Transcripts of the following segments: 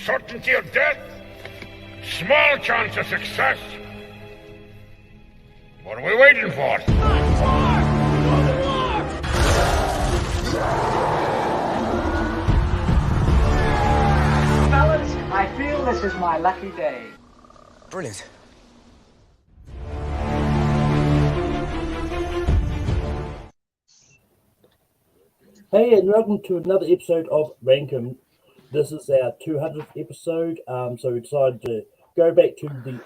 certainty of death, small chance of success. What are we waiting for? Fellas, I feel this is my lucky day. Brilliant. Hey, and welcome to another episode of Rankum. This is our 200th episode, so we decided to go back to the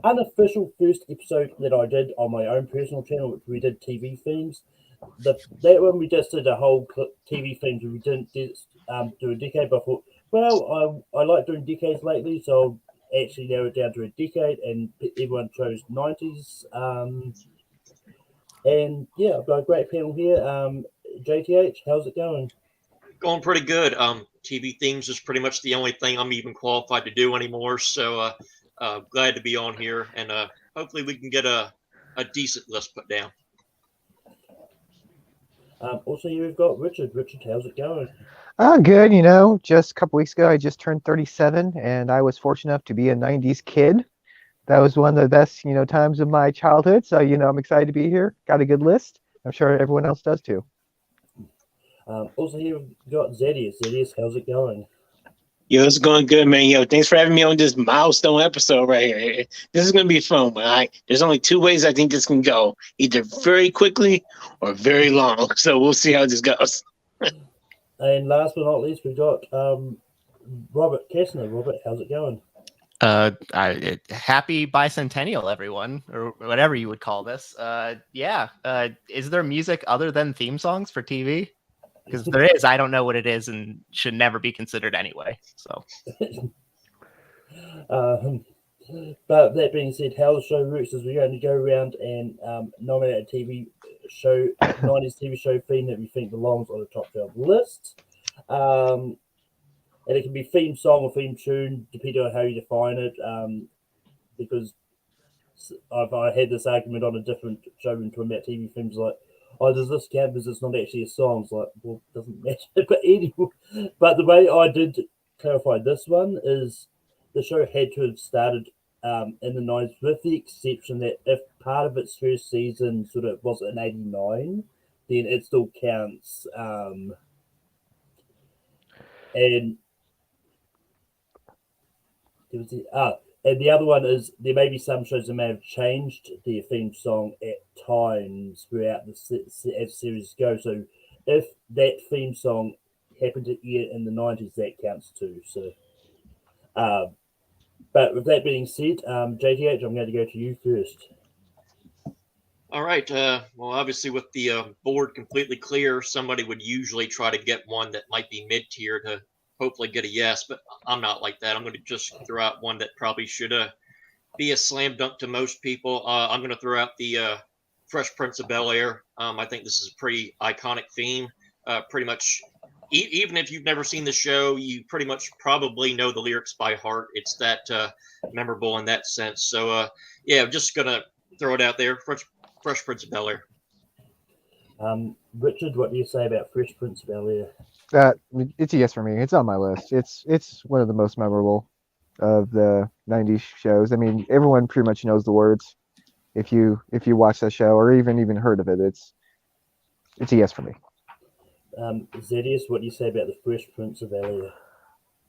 unofficial first episode that I did on my own personal channel, which we did TV themes. That one we just did a whole TV themes, we didn't do a decade, but I thought, well, I like doing decades lately, so I'll actually narrow it down to a decade, and everyone chose 90s. And yeah, I've got a great panel here. JTH, how's it going? Going pretty good. TV themes is pretty much the only thing I'm even qualified to do anymore. So glad to be on here, and hopefully we can get a decent list put down. Also here we've got Richard. Richard, how's it going? Good. You know, just a couple weeks ago, I just turned 37, and I was fortunate enough to be a 90s kid. That was one of the best, times of my childhood. So, I'm excited to be here. Got a good list. I'm sure everyone else does too. Also here we've got Zedius. Zedius, how's it going? Yo, it's going good, man. Yo, thanks for having me on this milestone episode right here. This is going to be fun, man. There's only two ways I think this can go. Either very quickly or very long. So we'll see how this goes. And last but not least, we've got Robert Kessner. Robert, how's it going? Happy bicentennial, everyone, or whatever you would call this. Is there music other than theme songs for TV? Because there is, I don't know what it is and should never be considered anyway. So, but that being said, how the show works is we're going to go around and nominate a TV show, 90s TV show theme that we think belongs on the top 12 list. And it can be theme song or theme tune, depending on how you define it. Because I had this argument on a different show when talking about TV themes, like, oh, does this count because it's not actually a song? It's like, well, it doesn't matter. But anyway, but the way I did clarify this one is the show had to have started in the 90s, with the exception that if part of its first season sort of was in 89, then it still counts. And the other one is there may be some shows that may have changed their theme song at times throughout the series go. So if that theme song happened to air in the 90s, that counts too. So, but with that being said, JTH, I'm going to go to you first. All right. Well, obviously, with the board completely clear, somebody would usually try to get one that might be mid-tier to hopefully get a yes, but I'm not like that. I'm going to just throw out one that probably should be a slam dunk to most people. I'm going to throw out the Fresh Prince of Bel Air. I think this is a pretty iconic theme. Pretty much, even if you've never seen the show, you pretty much probably know the lyrics by heart. It's that memorable in that sense. So, yeah, I'm just going to throw it out there. Fresh Prince of Bel Air. Richard, what do you say about Fresh Prince of Bel Air? It's a yes for me. It's on my list. It's one of the most memorable of the 90s shows. I mean, everyone pretty much knows the words if you watch that show or even heard of it. It's a yes for me. Zedius, what do you say about the Fresh Prince of Bel Air?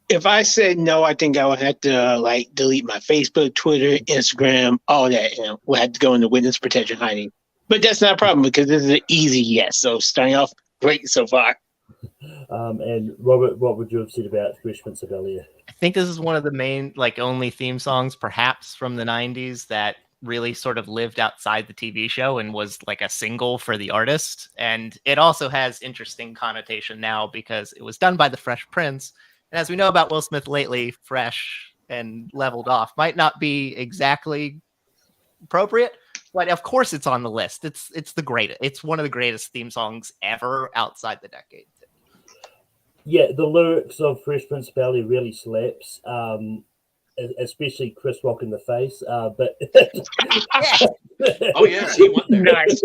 If I said no, I think I would have to delete my Facebook, Twitter, Instagram, all that, and we'll have to go into witness protection hiding. But that's not a problem because this is an easy yes. So starting off great so far. And Robert, what would you have said about Fresh Prince of Bel Air? I think this is one of the main, only theme songs, perhaps from the 90s that really sort of lived outside the TV show and was like a single for the artist. And it also has interesting connotation now because it was done by the Fresh Prince. And as we know about Will Smith lately, fresh and leveled off might not be exactly appropriate, but of course it's on the list. It's the greatest. It's one of the greatest theme songs ever outside the decade. Yeah, the lyrics of Fresh Prince of Bel Air really slaps, especially Chris Rock in the face. But oh yes, he went there. Nice.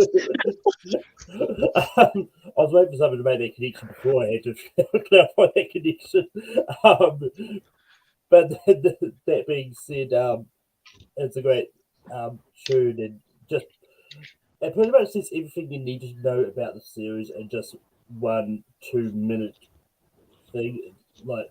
I was waiting for someone to make that connection before I had to clarify that connection. But that being said, it's a great tune and just it pretty much says everything you need to know about the series in just 1-2 minute thing. Like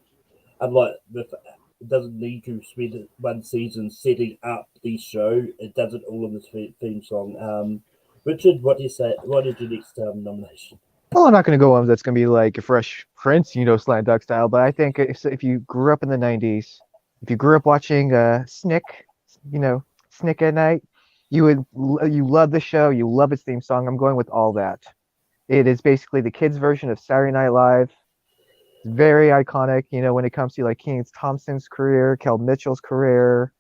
unlike with it doesn't need to spend one season setting up the show. It does it all in the theme song. Richard, what do you say? What is your next nomination? Well, I'm not going to go on that's going to be like a Fresh Prince, slam dunk style, but I think if you grew up in the 90s, if you grew up watching Snick, Snick at night, you love the show, you love its theme song. I'm going with All That. It is basically the kids' version of Saturday Night Live. It's very iconic, when it comes to like Kenan Thompson's career, Kel Mitchell's career.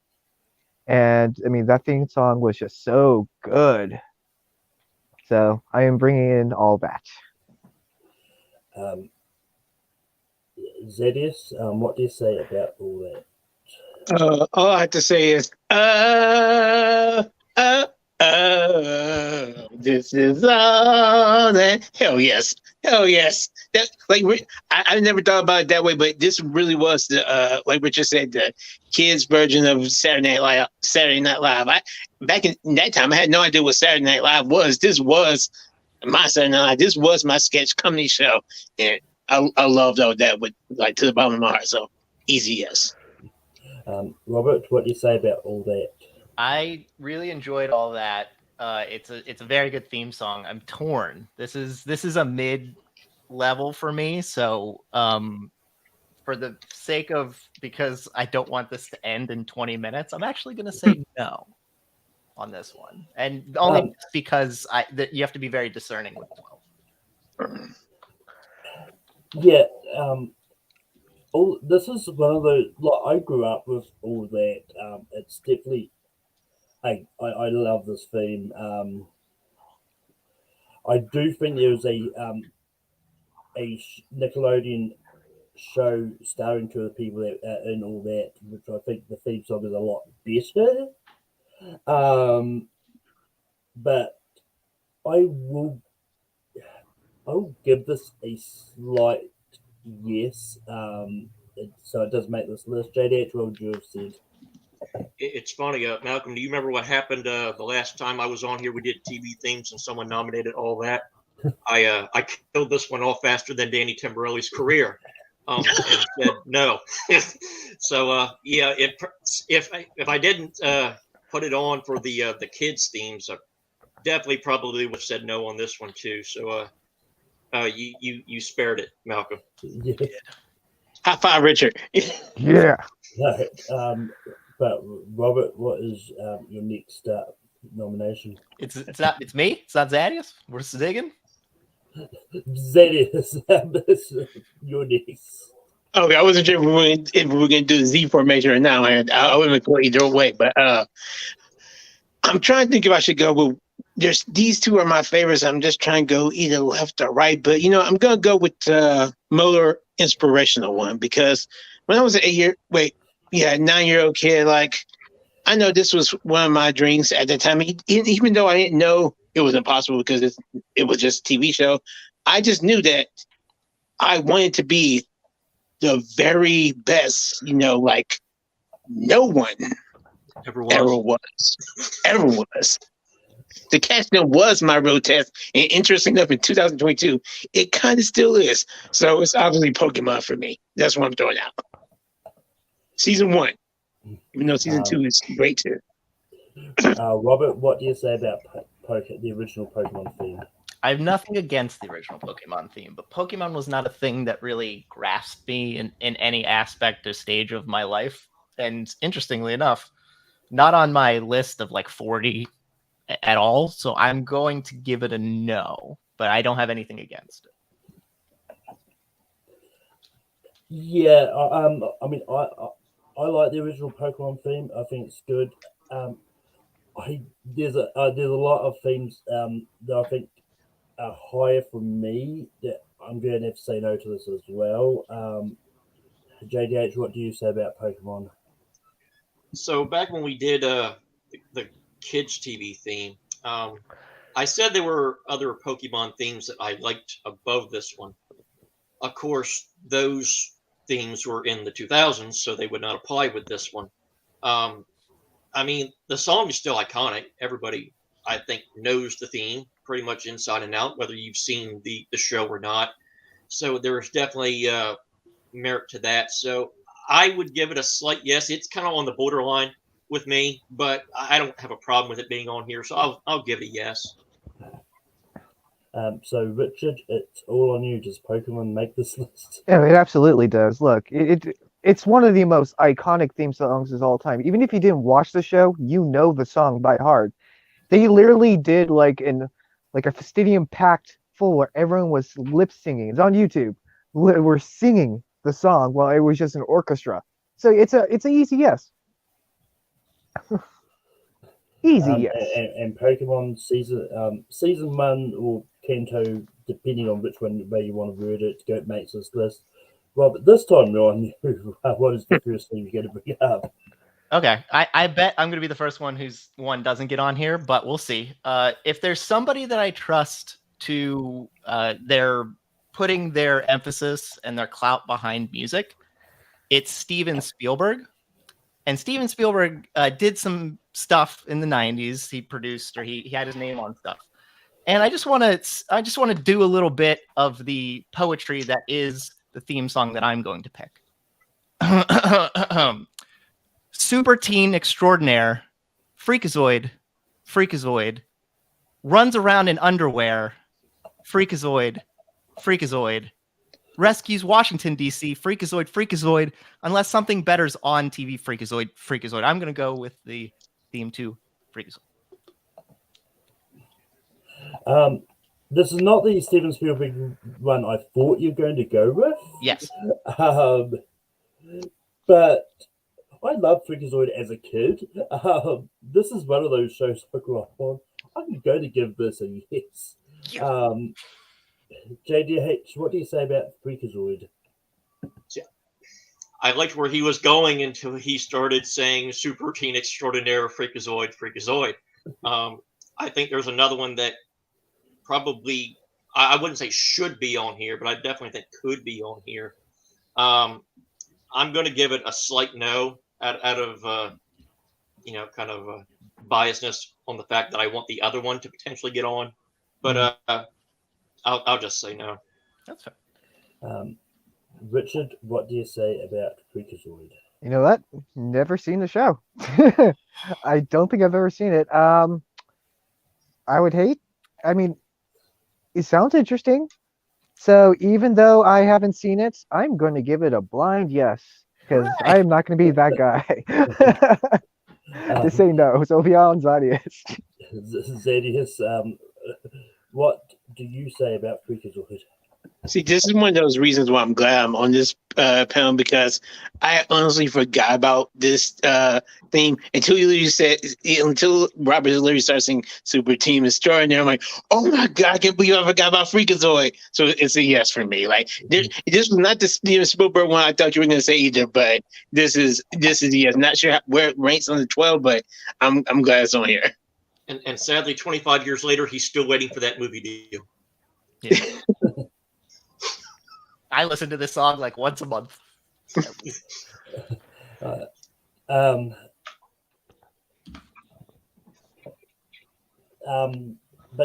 And I mean, that theme song was just so good. So I am bringing in All That. Zedius, what do you say about all that? All I have to say is, this is all that. Hell yes, hell yes. That I never thought about it that way, but this really was the like Richard said, the kids' version of Saturday Night Live. Back in that time, I had no idea what Saturday Night Live was. This was my Saturday Night Live. This was my sketch comedy show, and I loved all that with like to the bottom of my heart. So easy yes. Robert, what do you say about All That? I really enjoyed All That. It's a very good theme song. I'm torn. This is a mid level for me. So for the sake of, because I don't want this to end in 20 minutes, I'm actually going to say no on this one, and only because you have to be very discerning with 12. Yeah. This is one of those. Like I grew up with All That. It's definitely. I love this theme. I do think there was a Nickelodeon show starring two of the people that in All That, which I think the theme song is a lot better. But I will give this a slight yes. So it does make this list. JDH, what would you have said? It's funny, Malcolm. Do you remember what happened the last time I was on here? We did TV themes, and someone nominated All That. I killed this one off faster than Danny Tamborelli's career, and said no. So yeah, if I didn't put it on for the kids themes, I definitely probably would have said no on this one too. So you spared it, Malcolm. Yeah. High five, Richard. Yeah. No, but Robert, what is your next nomination? It's me. It's not Zadius. We're digging. Zedius, your next. Okay, I wasn't sure if we were going to do the Z formation or not. I wouldn't go either way, but I'm trying to think if I should go with. These two are my favorites. I'm just trying to go either left or right, but I'm going to go with Motor inspirational one, because when I was an 9-year-old kid, like I know this was one of my dreams at the time. Even though I didn't know it was impossible because it was just a TV show, I just knew that I wanted to be the very best. Like no one ever was. The catch them was my real test, and interesting enough, in 2022, it kind of still is. So it's obviously Pokemon for me. That's what I'm throwing out. Season 1, even though season 2 is great too. Robert, what do you say about the original Pokemon theme? I have nothing against the original Pokemon theme, but Pokemon was not a thing that really grasped me in any aspect or stage of my life. And interestingly enough, not on my list of like 40 at all. So I'm going to give it a no, but I don't have anything against it. Yeah, I mean, I like the original Pokemon theme. I think it's good. There's a lot of themes that I think are higher for me that I'm going to have to say no to this as well. JDH, what do you say about Pokemon? So back when we did the kids TV theme, I said there were other Pokemon themes that I liked above this one. Of course, those themes were in the 2000s, so they would not apply with this one. I mean, the song is still iconic. Everybody, I think, knows the theme pretty much inside and out, whether you've seen the show or not. So there's definitely merit to that. So I would give it a slight yes. It's kind of on the borderline with me, but I don't have a problem with it being on here. So I'll give it a yes. So Richard, it's all on you. Does Pokemon make this list? Yeah, it absolutely does. Look, it's one of the most iconic theme songs of all time. Even if you didn't watch the show, you know the song by heart. They literally did like a stadium packed full where everyone was lip singing. It's on YouTube. We're singing the song while it was just an orchestra. So it's an easy yes. Easy yes. And Pokemon season 1 or Kanto, depending on which way you want to word it, makes this list. Robert, this time Ryan, what is the first thing you're going to bring up? Okay, I bet I'm going to be the first one whose one doesn't get on here, but we'll see. If there's somebody that I trust to they're putting their emphasis and their clout behind music, it's Steven Spielberg. And Steven Spielberg did some stuff in the 90s. He produced, or he had his name on stuff. And I just want to do a little bit of the poetry that is the theme song that I'm going to pick. Super teen extraordinaire, freakazoid, runs around in underwear, freakazoid, rescues Washington, D.C., freakazoid, unless something better's on TV, freakazoid. I'm going to go with the theme to freakazoid. This is not the Steven Spielberg one I thought you were going to go with. Yes. But I loved Freakazoid as a kid. This is one of those shows I grew up on. I'm going to give this a yes. JDH, what do you say about Freakazoid? I liked where he was going until he started saying super teen extraordinaire, freakazoid. I think there's another one that probably, I wouldn't say should be on here, but I definitely think could be on here. I'm going to give it a slight no out of, kind of biasness on the fact that I want the other one to potentially get on. But I'll just say no. That's fair. Richard, what do you say about Freakazoid? You know what? Never seen the show. I don't think I've ever seen it. I would hate. I mean, it sounds interesting. So even though I haven't seen it, I'm going to give it a blind yes because I am not going to be that guy to say no. So beyond Zadius. Zadius, what do you say about Freakazoid? See, this is one of those reasons why I'm glad I'm on this panel because I honestly forgot about this theme until Robert literally started saying Super Team Extraordinary. I'm like, oh my God, I can't believe I forgot about Freakazoid. So it's a yes for me. Like, this was not the Steven Spielberg one I thought you were going to say either, but this is a yes. Not sure where it ranks on the 12, but I'm glad it's on here. And sadly, 25 years later, he's still waiting for that movie deal. Yeah. I listen to this song like once a month. But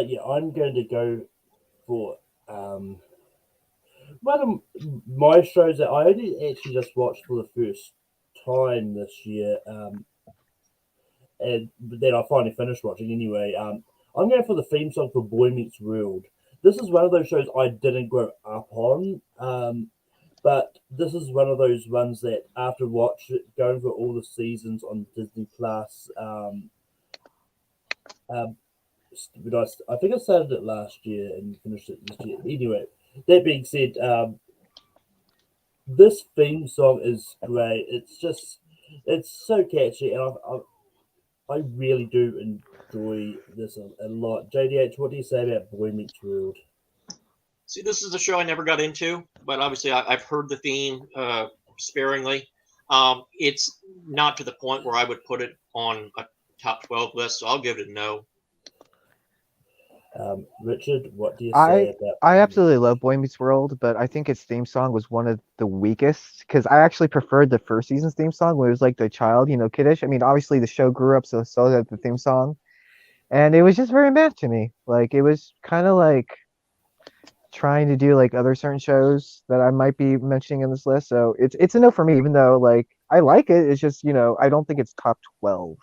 yeah, I'm going to go for one of my shows that I only actually just watched for the first time this year, and then I finally finished watching anyway. I'm going for the theme song for Boy Meets World. This is one of those shows I didn't grow up on, but this is one of those ones that after going for all the seasons on Disney Plus, I think I started it last year and finished it this year. Anyway, that being said, this theme song is great. It's so catchy, and I really do enjoy this a lot. JDH, what do you say about Boy Meets World? See, this is a show I never got into, but obviously I've heard the theme sparingly. It's not to the point where I would put it on a top 12 list, so I'll give it a no. Richard, what do you I say about? I absolutely love Boy Meets World, but I think its theme song was one of the weakest because I actually preferred the first season's theme song when it was like the child, kiddish. I mean, obviously the show grew up, so did the theme song, and it was just very meh to me. Like it was kind of like trying to do like other certain shows that I might be mentioning in this list. So it's a no for me, even though like I like it. It's just I don't think it's top 12.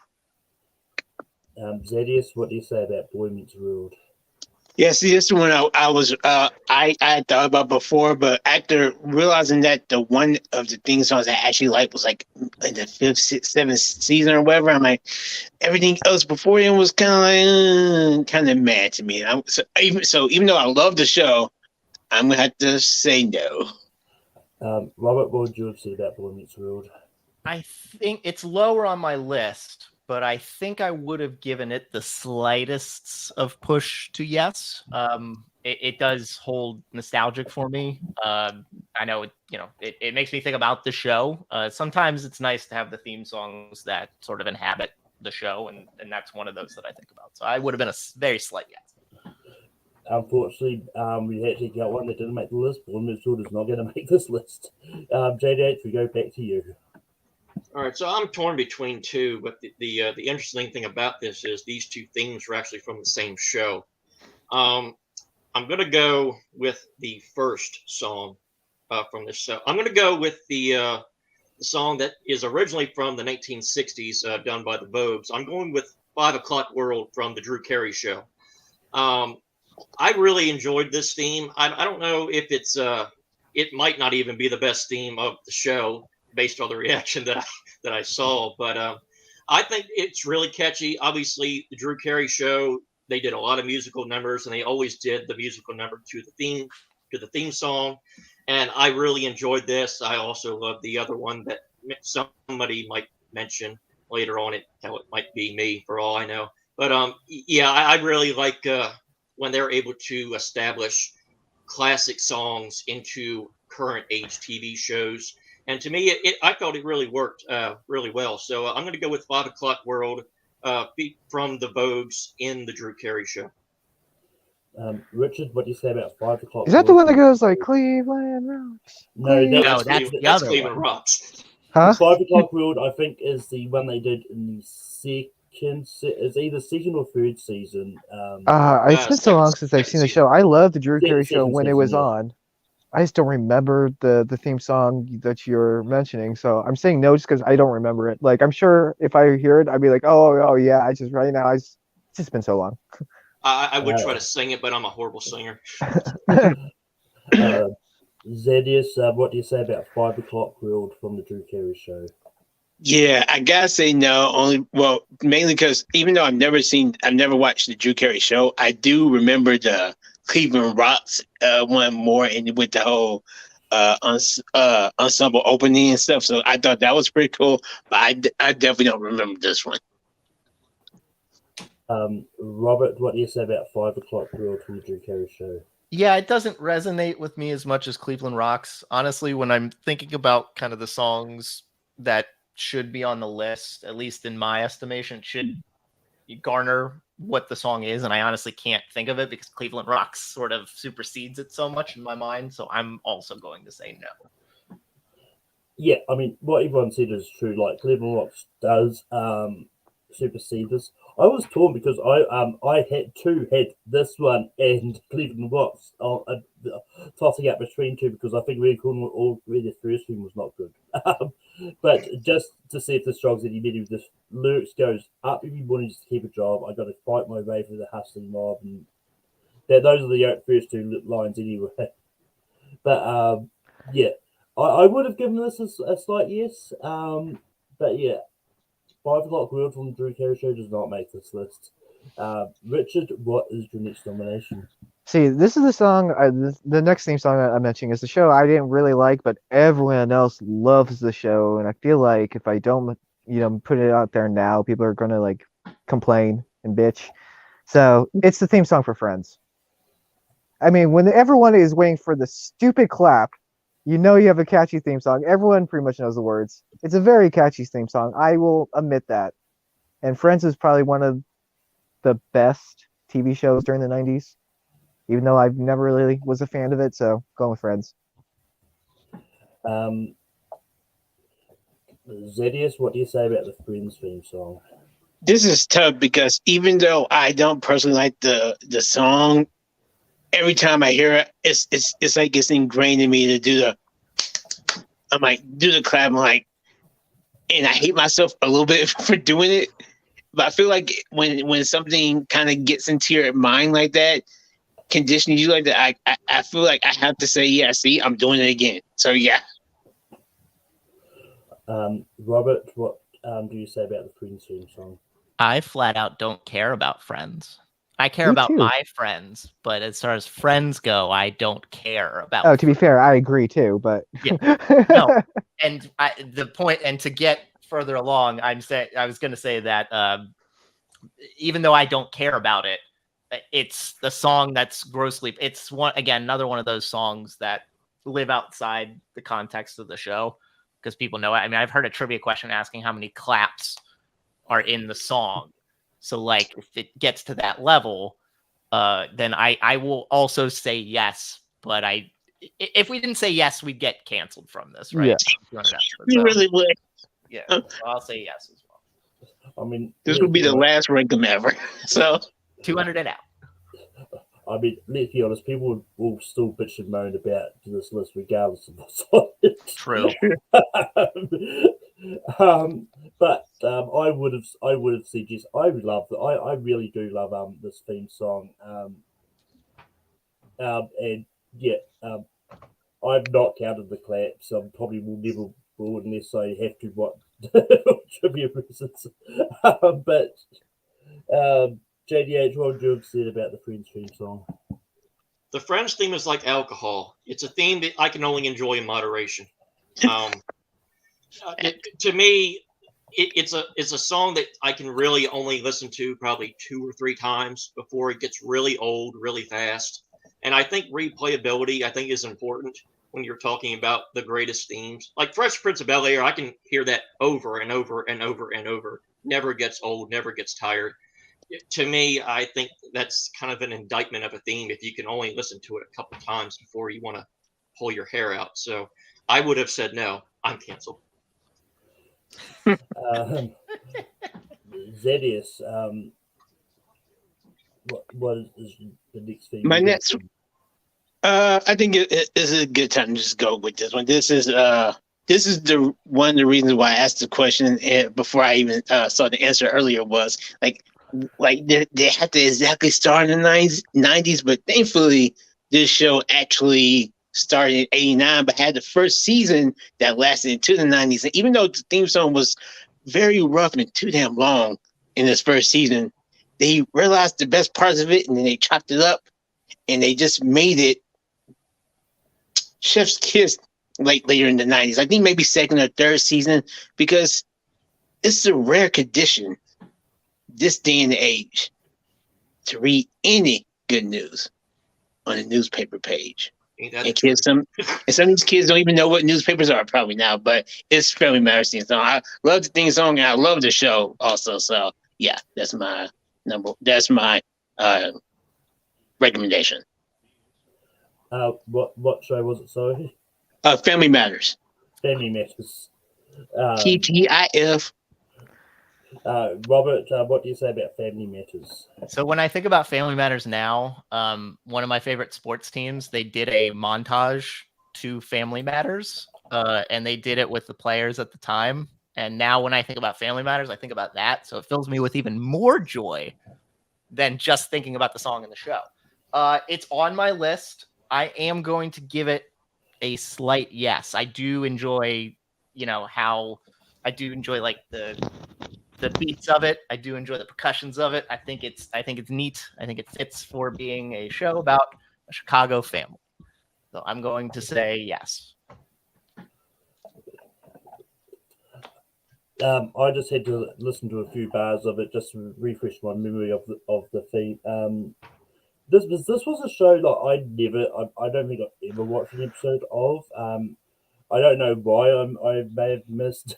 Zedius, what do you say about Boy Meets World? Yeah, see, this one I was I had thought about before, but after realizing that the one of the theme songs I actually liked was like in the fifth, sixth, seventh season or whatever, I'm like everything else before then was kind of mad to me. Even though I love the show, I'm gonna have to say no. Robert, what would you have said about Boy Meets World? I think it's lower on my list, but I think I would have given it the slightest of push to yes. It does hold nostalgic for me. I know it makes me think about the show. Sometimes it's nice to have the theme songs that sort of inhabit the show, and that's one of those that I think about. So I would have been a very slight yes. Unfortunately, we actually got one that didn't make the list. Boy Meets World is not going to make this list. JDH, we go back to you. All right, so I'm torn between two, but the interesting thing about this is these two themes are actually from the same show. I'm going to go with the first song from this show. I'm going to go with the song that is originally from the 1960s, done by the Vogues. I'm going with 5 O'Clock World from the Drew Carey Show. I really enjoyed this theme. I don't know if it might not even be the best theme of the show based on the reaction that I saw, but I think it's really catchy. Obviously, the Drew Carey Show, they did a lot of musical numbers, and they always did the musical number to the theme song. And I really enjoyed this. I also love the other one that somebody might mention later on. How it might be me for all I know. But yeah, I really like when they're able to establish classic songs into current age TV shows. And to me, I thought it really worked really well. So I'm going to go with 5 O'Clock World from the Vogues in the Drew Carey Show. Richard, what do you say about 5 O'Clock? Is that the one that goes like Cleveland Rocks? No, that's Cleveland Rocks. Huh? 5 O'Clock World, I think, is the one they did in the second. It's either second or third season. It's been so long since I've seen the show. I loved the Drew Carey Show when it was yeah. on. I just don't remember the theme song that you're mentioning, so I'm saying no just because I don't remember it. Like I'm sure if I hear it, I'd be like, oh yeah. Right now, it's just been so long. I would try to sing it, but I'm a horrible singer. Zedius, what do you say about 5 O'Clock World from the Drew Carey Show? Yeah, I gotta say no. Mainly because even though I've never watched the Drew Carey Show, I do remember the Cleveland Rocks one more, and with the whole ensemble opening and stuff. So I thought that was pretty cool, but I definitely don't remember this one. Robert, what do you say about 5 O'Clock World from the Drew Carey Show? Yeah, it doesn't resonate with me as much as Cleveland Rocks. Honestly, when I'm thinking about kind of the songs that should be on the list, at least in my estimation, should garner what the song is, and I honestly can't think of it because Cleveland Rocks sort of supersedes it so much in my mind, so I'm also going to say no. Yeah, I mean, what everyone said is true. Like, Cleveland Rocks does supersede this. I was torn because I had this one and Cleveland Rocks tossing up between two because I think Red Cool the first one was not good. But just to see if the songs that he made with the lyrics goes up every morning just to keep a job. I got to fight my way through the hustling mob, and those are the first two lines anyway. But yeah, I would have given this a slight yes. But yeah. 5 O'Clock World from the Drew Carey Show does not make this list. Richard, what is your next nomination? See, this is the song. The next theme song I'm mentioning is the show I didn't really like, but everyone else loves the show, and I feel like if I don't, put it out there now, people are gonna like complain and bitch. So it's the theme song for Friends. I mean, when everyone is waiting for the stupid clap, you have a catchy theme song. Everyone pretty much knows the words. It's a very catchy theme song. I will admit that. And Friends is probably one of the best TV shows during the 90s, even though I've never really was a fan of it. So going with Friends. Zedius, what do you say about the Friends theme song? This is tough because even though I don't personally like the song, every time I hear it, it's like it's ingrained in me to do the. I'm like do the clap. I'm like, and I hate myself a little bit for doing it. But I feel like when something kind of gets into your mind like that, conditioning you like that, I feel like I have to say, yeah, see, I'm doing it again. So yeah. Robert, what do you say about the Friends theme song? I flat out don't care about Friends. I care Me about too. my friends, but as far as Friends go, I don't care about. Oh, to be fair, I agree too, but No. And the point, and to get further along, I was going to say that even though I don't care about it, it's the song that's grossly. It's another one of those songs that live outside the context of the show because people know it. I mean, I've heard a trivia question asking how many claps are in the song. So, like, if it gets to that level, then I will also say yes. But if we didn't say yes, we'd get canceled from this, right? Yeah. You really would. Yeah, so I'll say yes as well. I mean, This would be the last rankum ever. So 200 and out. I mean, let's be honest, people will still bitch and moan about this list regardless of what's on it. True. But I would have said yes. I really do love this theme song. And yeah, I've not counted the claps. I probably will unless I have to what trivia reasons. But JDH, what would you have said about the Friends theme song? The Friends theme is like alcohol. It's a theme that I can only enjoy in moderation. To me, it's a song that I can really only listen to probably 2 or 3 times before it gets really old, really fast. And I think replayability, is important when you're talking about the greatest themes. Like Fresh Prince of Bel Air, I can hear that over and over and over and over. Never gets old, never gets tired. To me, I think that's kind of an indictment of a theme if you can only listen to it a couple times before you want to pull your hair out. So I would have said no, I'm canceled. Zedius, what is the next theme? my next, I think it is a good time to just go with this one. This is the one of the reasons why I asked the question before I even saw the answer earlier was like they had to exactly start in the 90s, but thankfully this show actually started in 89, but had the first season that lasted into the 90s. And even though the theme song was very rough and too damn long in this first season, they realized the best parts of it and then they chopped it up and they just made it chef's kiss later in the 90s. I think maybe second or third season, because it's a rare condition this day and age to read any good news on a newspaper page. And kids, some of these kids don't even know what newspapers are probably now, but it's Family Matters theme song. I love the theme song and I love the show also. So yeah, that's my recommendation. What show was it? Sorry, Family Matters. Family Matters. TGIF. Robert, what do you say about Family Matters? So when I think about Family Matters now, one of my favorite sports teams, they did a montage to Family Matters, and they did it with the players at the time. And now when I think about Family Matters, I think about that. So it fills me with even more joy than just thinking about the song in the show. It's on my list. I am going to give it a slight yes. I do enjoy, how I do enjoy like the beats of it. I do enjoy the percussions of it. I think it's neat. I think it fits for being a show about a Chicago family. So I'm going to say yes. I just had to listen to a few bars of it just to refresh my memory of the theme. This was a show that I don't think I've ever watched an episode of. I don't know why I may have missed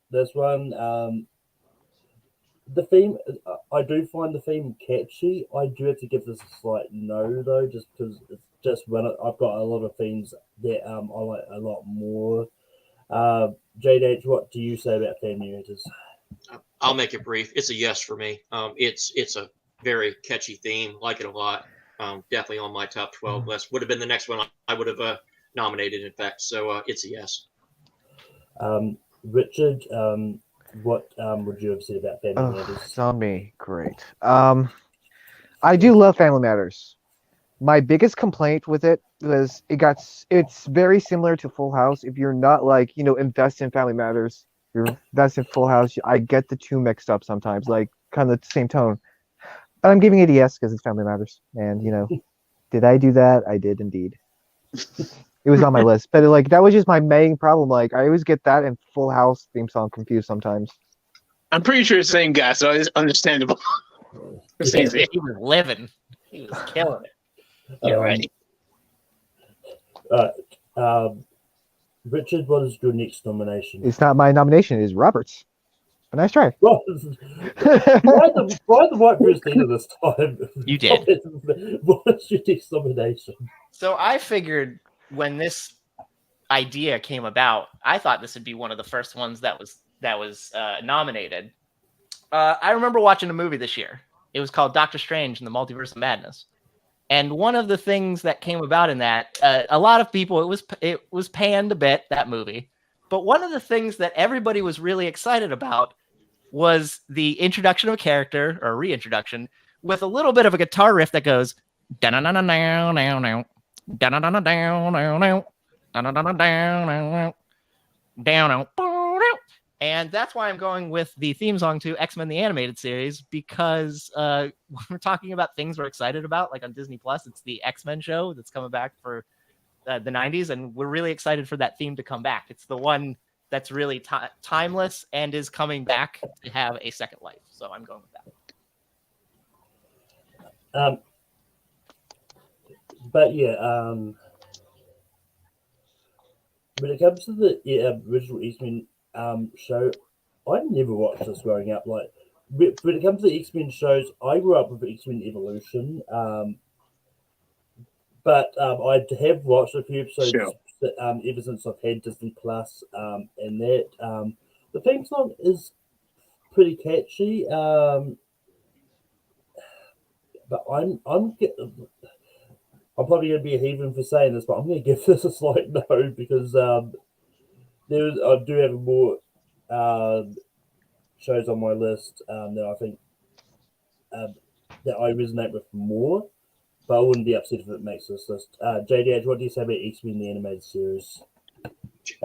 this one. The theme, I do find the theme catchy. I do have to give this a slight no though, just because it's just when I've got a lot of themes that I like a lot more. JDH, what do you say about Family Matters? I'll make it brief. It's a yes for me. It's a very catchy theme. Like it a lot. Definitely on my top 12 list. Would have been the next one I would have nominated, in fact. So it's a yes. Richard, what would you have said about Family Matters? It's on me. Great. I do love Family Matters. My biggest complaint with it was it's very similar to Full House. If you're not invest in Family Matters, you're invested in Full House. I get the two mixed up sometimes, like kind of the same tone. But I'm giving it a yes because it's Family Matters. And did I do that? I did indeed. It was on my list, but that was just my main problem. Like I always get that and Full House theme song confused sometimes. I'm pretty sure it's the same guy, so it's understandable. He was living. He was killing it. Yeah, right. Richard, what is your next nomination? It's not my nomination. It is Robert's. A nice try. Why the white first leader this time? You did. What is your next nomination? So I figured when this idea came about, I thought this would be one of the first ones that was nominated. I remember watching a movie this year. It was called Doctor Strange and the Multiverse of Madness. And one of the things that came about in that, a lot of people, it was panned a bit, that movie. But one of the things that everybody was really excited about was the introduction of a character, or reintroduction, with a little bit of a guitar riff that goes down. And that's why I'm going with the theme song to X-Men the Animated Series, because when we're talking about things we're excited about, like on Disney Plus, it's the X-Men show that's coming back for the 90s, and we're really excited for that theme to come back. It's the one that's really timeless and is coming back to have a second life. So I'm going with that. But yeah, when it comes to the original X-Men show, I never watched this growing up. Like when it comes to the X-Men shows, I grew up with X-Men Evolution, but I have watched a few episodes ever since I've had Disney Plus, and that the theme song is pretty catchy. But I'm probably going to be a heathen for saying this, but I'm going to give this a slight no because I do have more shows on my list that I think that I resonate with more, but I wouldn't be upset if it makes this list. JDH, what do you say about X-Men the Animated Series?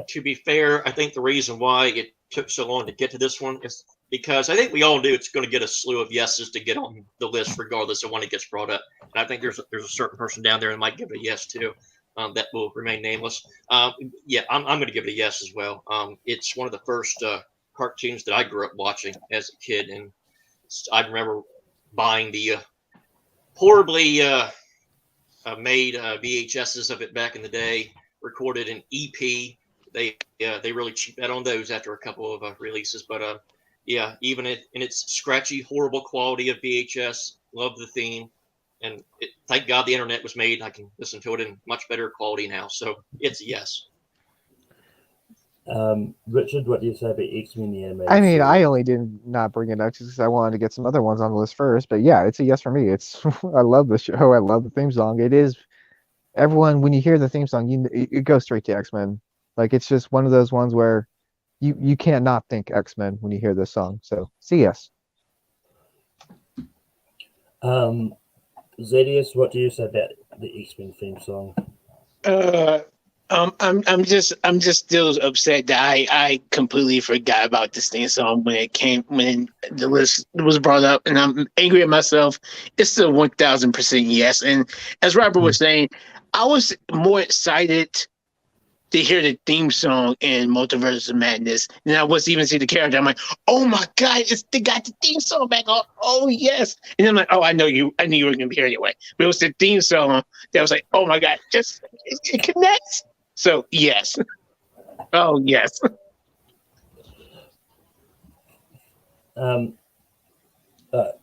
To be fair, I think the reason why it took so long to get to this one is because I think we all knew it's going to get a slew of yeses to get on the list, regardless of when it gets brought up. And I think there's a certain person down there that might give it a yes too. That will remain nameless. Yeah, I'm going to give it a yes as well. It's one of the first cartoons that I grew up watching as a kid, and I remember buying the horribly made VHSs of it back in the day, recorded in EP. They really cheaped out on those after a couple of releases, but yeah, even in its scratchy, horrible quality of VHS, love the theme. And thank God the internet was made. I can listen to it in much better quality now. So it's a yes. Richard, what do you say about X-Men the Animated I mean, Series? I only did not bring it up because I wanted to get some other ones on the list first. But yeah, it's a yes for me. It's I love the show. I love the theme song. It is everyone when you hear the theme song, it goes straight to X-Men. Like it's just one of those ones where you can't not think X-Men when you hear this song. So it's a yes. Zedius, what do you say about the X-Men theme song? I'm just still upset that I completely forgot about this theme song when the list was brought up, and I'm angry at myself. It's still 1000% yes. And as Robert was saying, I was more excited to hear the theme song in Multiverse of Madness than I was to even see the character. I'm like, oh my God, they got the theme song back. Oh yes. And I'm like, oh, I knew you were going to be here anyway. But it was the theme song that was like, oh my God, it connects. So yes. Oh yes. But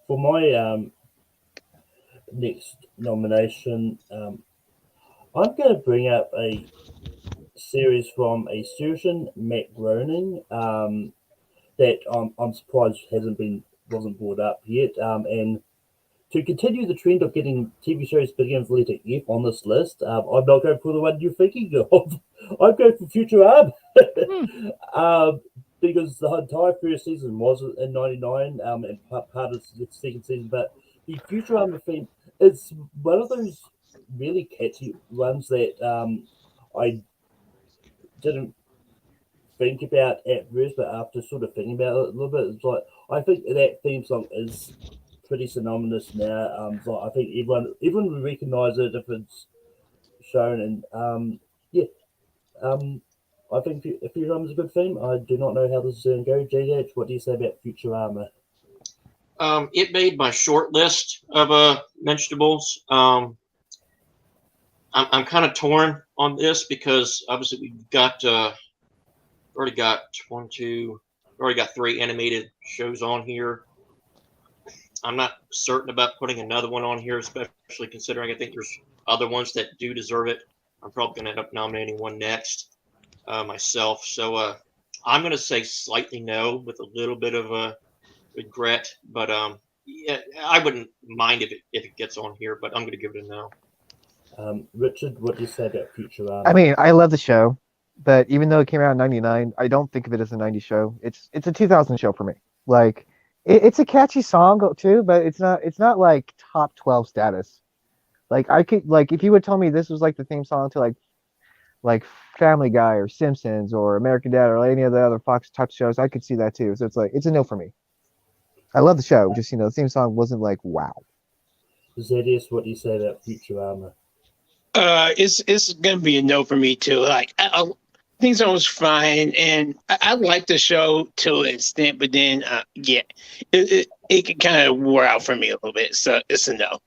for my next nomination, I'm going to bring up a series from a certain Matt Groening that I'm surprised wasn't brought up yet. And to continue the trend of getting TV shows beginning with letter F on this list, I'm not going for the one you're thinking of. I'm going for Futurama. Because the entire first season was in '99 and part of the second season, but the Futurama theme is one of those really catchy ones that I didn't think about at first, but after sort of thinking about it a little bit, it's like I think that theme song is pretty synonymous now. So I think everyone will recognize it if it's shown, and I think Futurama is a good theme. I do not know how this is going to go. JH, what do you say about Futurama? It made my short list of mentionables. I'm kind of torn on this because obviously we've already got three animated shows on here. I'm not certain about putting another one on here, especially considering I think there's other ones that do deserve it. I'm probably going to end up nominating one next myself. So I'm going to say slightly no with a little bit of a regret, but yeah, I wouldn't mind if it gets on here, but I'm going to give it a no. Richard, what do you say about Futurama? I mean, I love the show, but even though it came out in '99, I don't think of it as a '90s show. It's a 2000 show for me. Like, it's a catchy song too, but it's not like top 12 status. Like, I could, like, if you would tell me this was like the theme song to like Family Guy or Simpsons or American Dad or any of the other Fox type shows, I could see that too. So it's a no for me. I love the show, just the theme song wasn't like wow. Zedius, what do you say about Futurama? It's gonna be a no for me too. Like, I things was fine, and I like the show to an extent, but then it kind of wore out for me a little bit. So it's a no.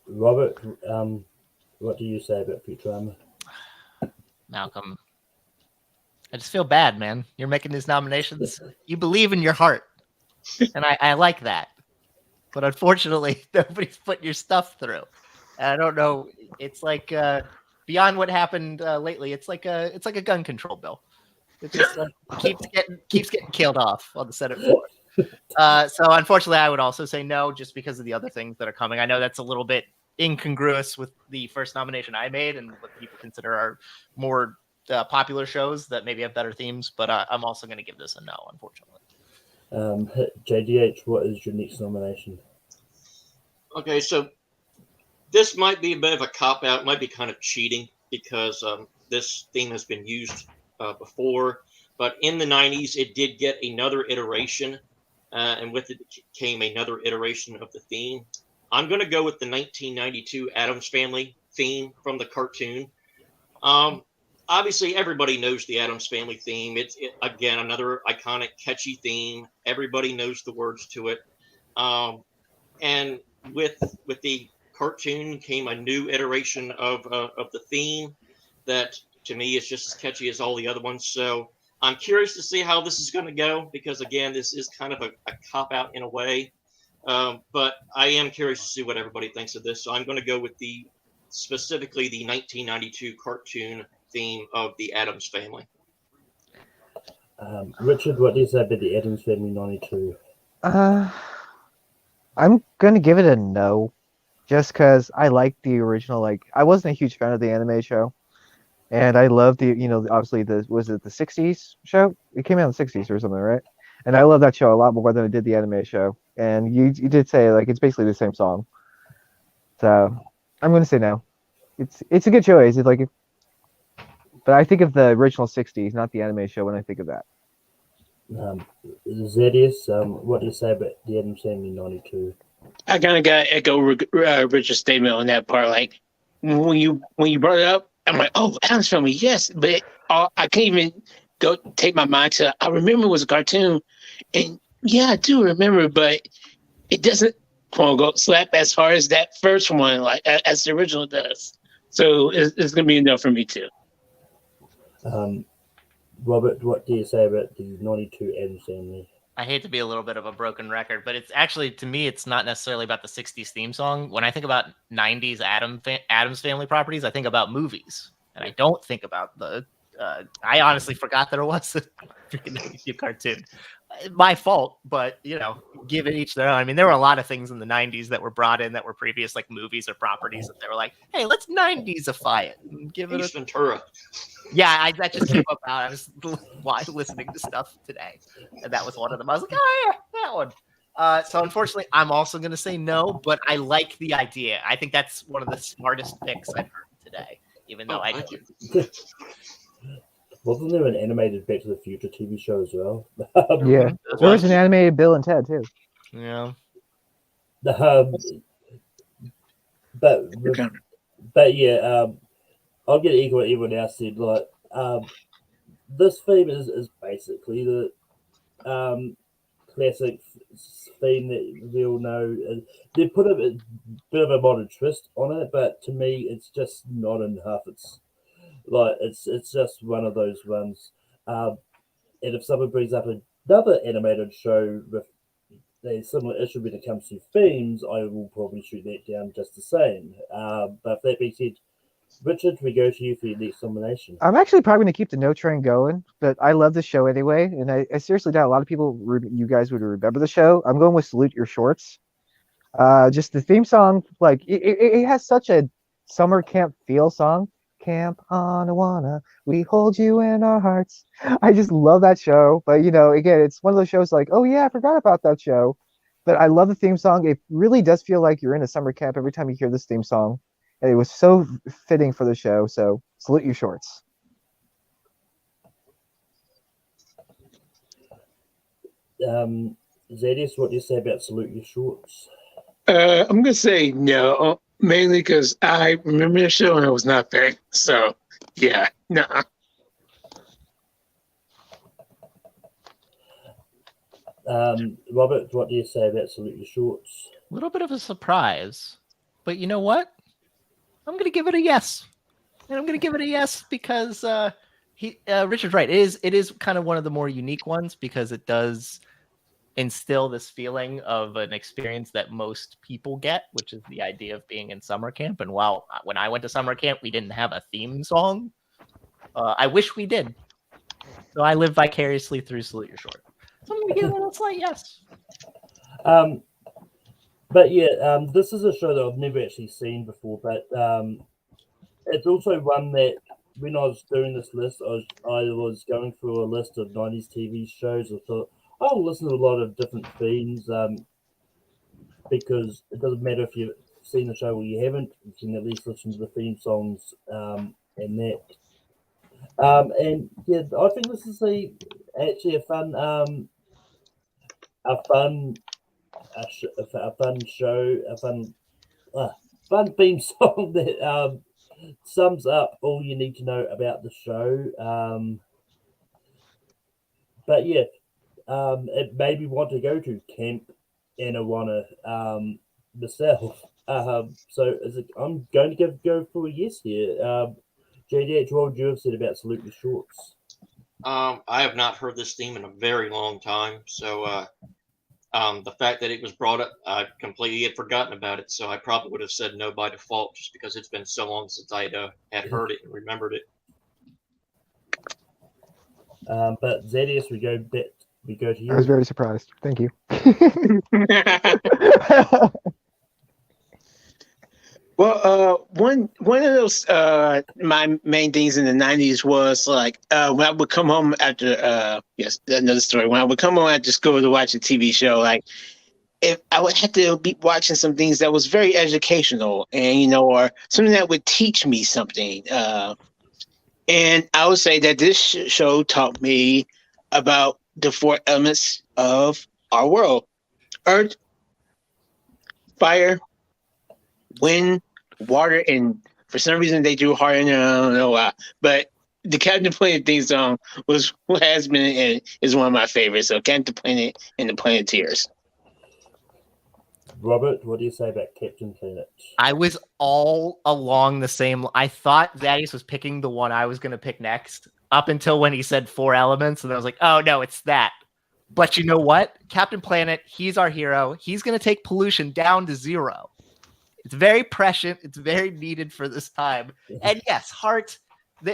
Robert, what do you say about Futurama? Malcolm, I just feel bad, man. You're making these nominations. You believe in your heart, and I like that. But unfortunately, nobody's putting your stuff through. And I don't know. It's like beyond what happened lately. It's like a gun control bill. It just keeps getting killed off on the Senate floor. So unfortunately, I would also say no, just because of the other things that are coming. I know that's a little bit incongruous with the first nomination I made and what people consider are more popular shows that maybe have better themes. But I'm also going to give this a no, unfortunately. JDH, what is your next nomination? Okay, so this might be a bit of a cop-out. It might be kind of cheating because this theme has been used before. But in the 90s, it did get another iteration, and with it came another iteration of the theme. I'm going to go with the 1992 Addams Family theme from the cartoon. Obviously, everybody knows the Addams Family theme. It's again, another iconic, catchy theme. Everybody knows the words to it. And with the cartoon came a new iteration of the theme that, to me, is just as catchy as all the other ones. So I'm curious to see how this is going to go because, again, this is kind of a cop-out in a way. But I am curious to see what everybody thinks of this. So I'm going to go with specifically the 1992 cartoon theme of the Addams Family. Richard, what do you say about the Addams Family 92? I'm gonna give it a no, just because I like the original. Like, I wasn't a huge fan of the anime show, and I love obviously was it the '60s show? It came out in the '60s or something, right? And I love that show a lot more than I did the anime show. And you did say like it's basically the same song, so I'm gonna say no. It's a good choice. It's like, but I think of the original '60s, not the anime show, when I think of that. Zedius, what do you say about the Addams Family 92? I kind of got to echo Richard's statement on that part. Like, when you brought it up, I'm like, oh, Addams Family, yes. But I can't even go take my mind to. I remember it was a cartoon, and yeah, I do remember, but it doesn't quote unquote slap as hard as that first one, like as the original does. So it's gonna be enough for me too. Robert, what do you say about the 92 Addams Family? I hate to be a little bit of a broken record, but it's actually, to me, it's not necessarily about the 60s theme song. When I think about 90s Addams Family properties, I think about movies. And I don't think about the... I honestly forgot there was a freaking 92 cartoon. My fault, but, give it each their own. I mean, there were a lot of things in the 90s that were brought in that were previous, like, movies or properties that they were like, hey, let's 90s-ify it. And give it Ace Ventura. Yeah, that just came up out. I was listening to stuff today, and that was one of them. I was like, oh, yeah, that one. So unfortunately, I'm also going to say no, but I like the idea. I think that's one of the smartest picks I've heard today, even though I don't. Wasn't there an animated Back to the Future TV show as well? Yeah, there was an animated Bill and Ted too. Yeah. But yeah, I'll get equal what everyone else said. Like, this theme is basically the classic theme that we all know. They put a bit of a modern twist on it, but to me, it's just not enough. It's just one of those ones. And if someone brings up another animated show with a similar issue when it comes to themes, I will probably shoot that down just the same. But that being said, Richard, we go to you for your next nomination. I'm actually probably going to keep the no train going, but I love the show anyway, and I seriously doubt a lot of people, you guys would remember the show. I'm going with Salute Your Shorts. Just the theme song, like it has such a summer camp feel song. Camp Anawana, we hold you in our hearts. I just love that show. But again, it's one of those shows like, oh yeah, I forgot about that show. But I love the theme song. It really does feel like you're in a summer camp every time you hear this theme song. And it was so fitting for the show. So Salute Your Shorts. Zadius, what do you say about Salute Your Shorts? I'm gonna say no, mainly because I remember the show and it was not big. So yeah, no. Robert, what do you say about Salute Your Shorts? A little bit of a surprise, but you know what? I'm going to give it a yes, and I'm going to give it a yes because Richard's right. It is kind of one of the more unique ones because it does instill this feeling of an experience that most people get, which is the idea of being in summer camp. And when I went to summer camp, we didn't have a theme song. I wish we did. So I live vicariously through Salute Your Short. So I'm going to give it a slight yes. But yeah, this is a show that I've never actually seen before, but it's also one that when I was doing this list, I was going through a list of 90s TV shows. I thought, I'll listen to a lot of different themes because it doesn't matter if you've seen the show or you haven't, you can at least listen to the theme songs and that. And yeah, I think this is actually a fun show, a fun theme song that sums up all you need to know about the show. But yeah, it made me want to go to Camp Anawana myself. So I'm going to go for a yes here. JDH, what would you have said about Salute Your Shorts? I have not heard this theme in a very long time, so the fact that it was brought up, I completely had forgotten about it, so I probably would have said no by default, just because it's been so long since I had heard it and remembered it. But Zadius, we go to you. I was very surprised. Thank you. Well, one of those my main things in the 90s was like when I would come home after yes, another story. When I would come home after school to watch a TV show, like if I would have to be watching some things that was very educational and or something that would teach me something. And I would say that this show taught me about the four elements of our world: earth, fire, wind, water, and for some reason they drew hard in there. I don't know why, but the Captain Planet theme song has been and is one of my favorites. So Captain Planet and the Planeteers. Robert, what do you say about Captain Planet? I was all along the same. I thought Thaddeus was picking the one I was going to pick next. up until when he said 4 elements, and I was like, oh no, it's that. But you know what? Captain Planet, he's our hero. He's going to take pollution down to 0. It's very prescient. It's very needed for this time. And yes, Heart,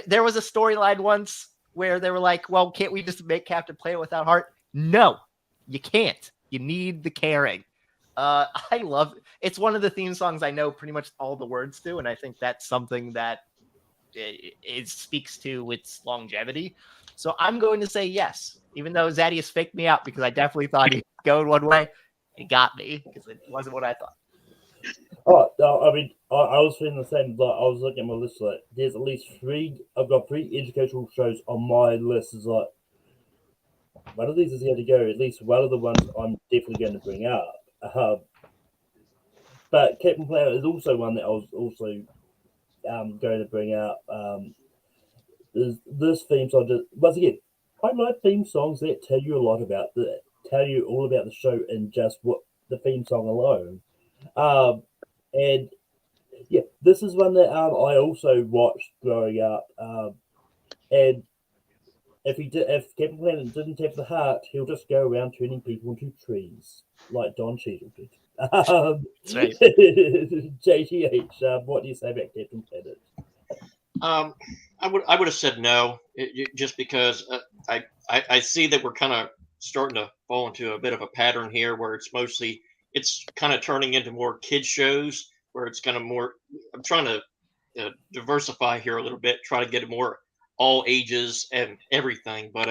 there was a storyline once where they were like, well, can't we just make Captain Planet without Heart? No, you can't. You need the caring. I love it. It's one of the theme songs I know pretty much all the words to, and I think that's something that it speaks to its longevity. So I'm going to say yes, even though Zadius faked me out because I definitely thought he'd go in one way. He got me because it wasn't what I thought. Oh, no, I mean, I was feeling the same. Like, I was looking at my list. Like, there's at least 3. I've got 3 educational shows on my list. Is like, one of these is going to go. At least one of the ones I'm definitely going to bring up. But Captain Planet is also one that I was also going to bring up. This theme song. Once again, I like theme songs that tell you a lot about tell you all about the show in just what the theme song alone. And yeah, this is one that I also watched growing up. And if Captain Planet didn't have the heart, he'll just go around turning people into trees, like Don Cheadle did. That's right. JTH, what do you say about Captain Planet? I would have said no, just because I see that we're kind of starting to fall into a bit of a pattern here, where it's kind of turning into more kids shows, where it's kind of more. I'm trying to diversify here a little bit, try to get it more all ages and everything. But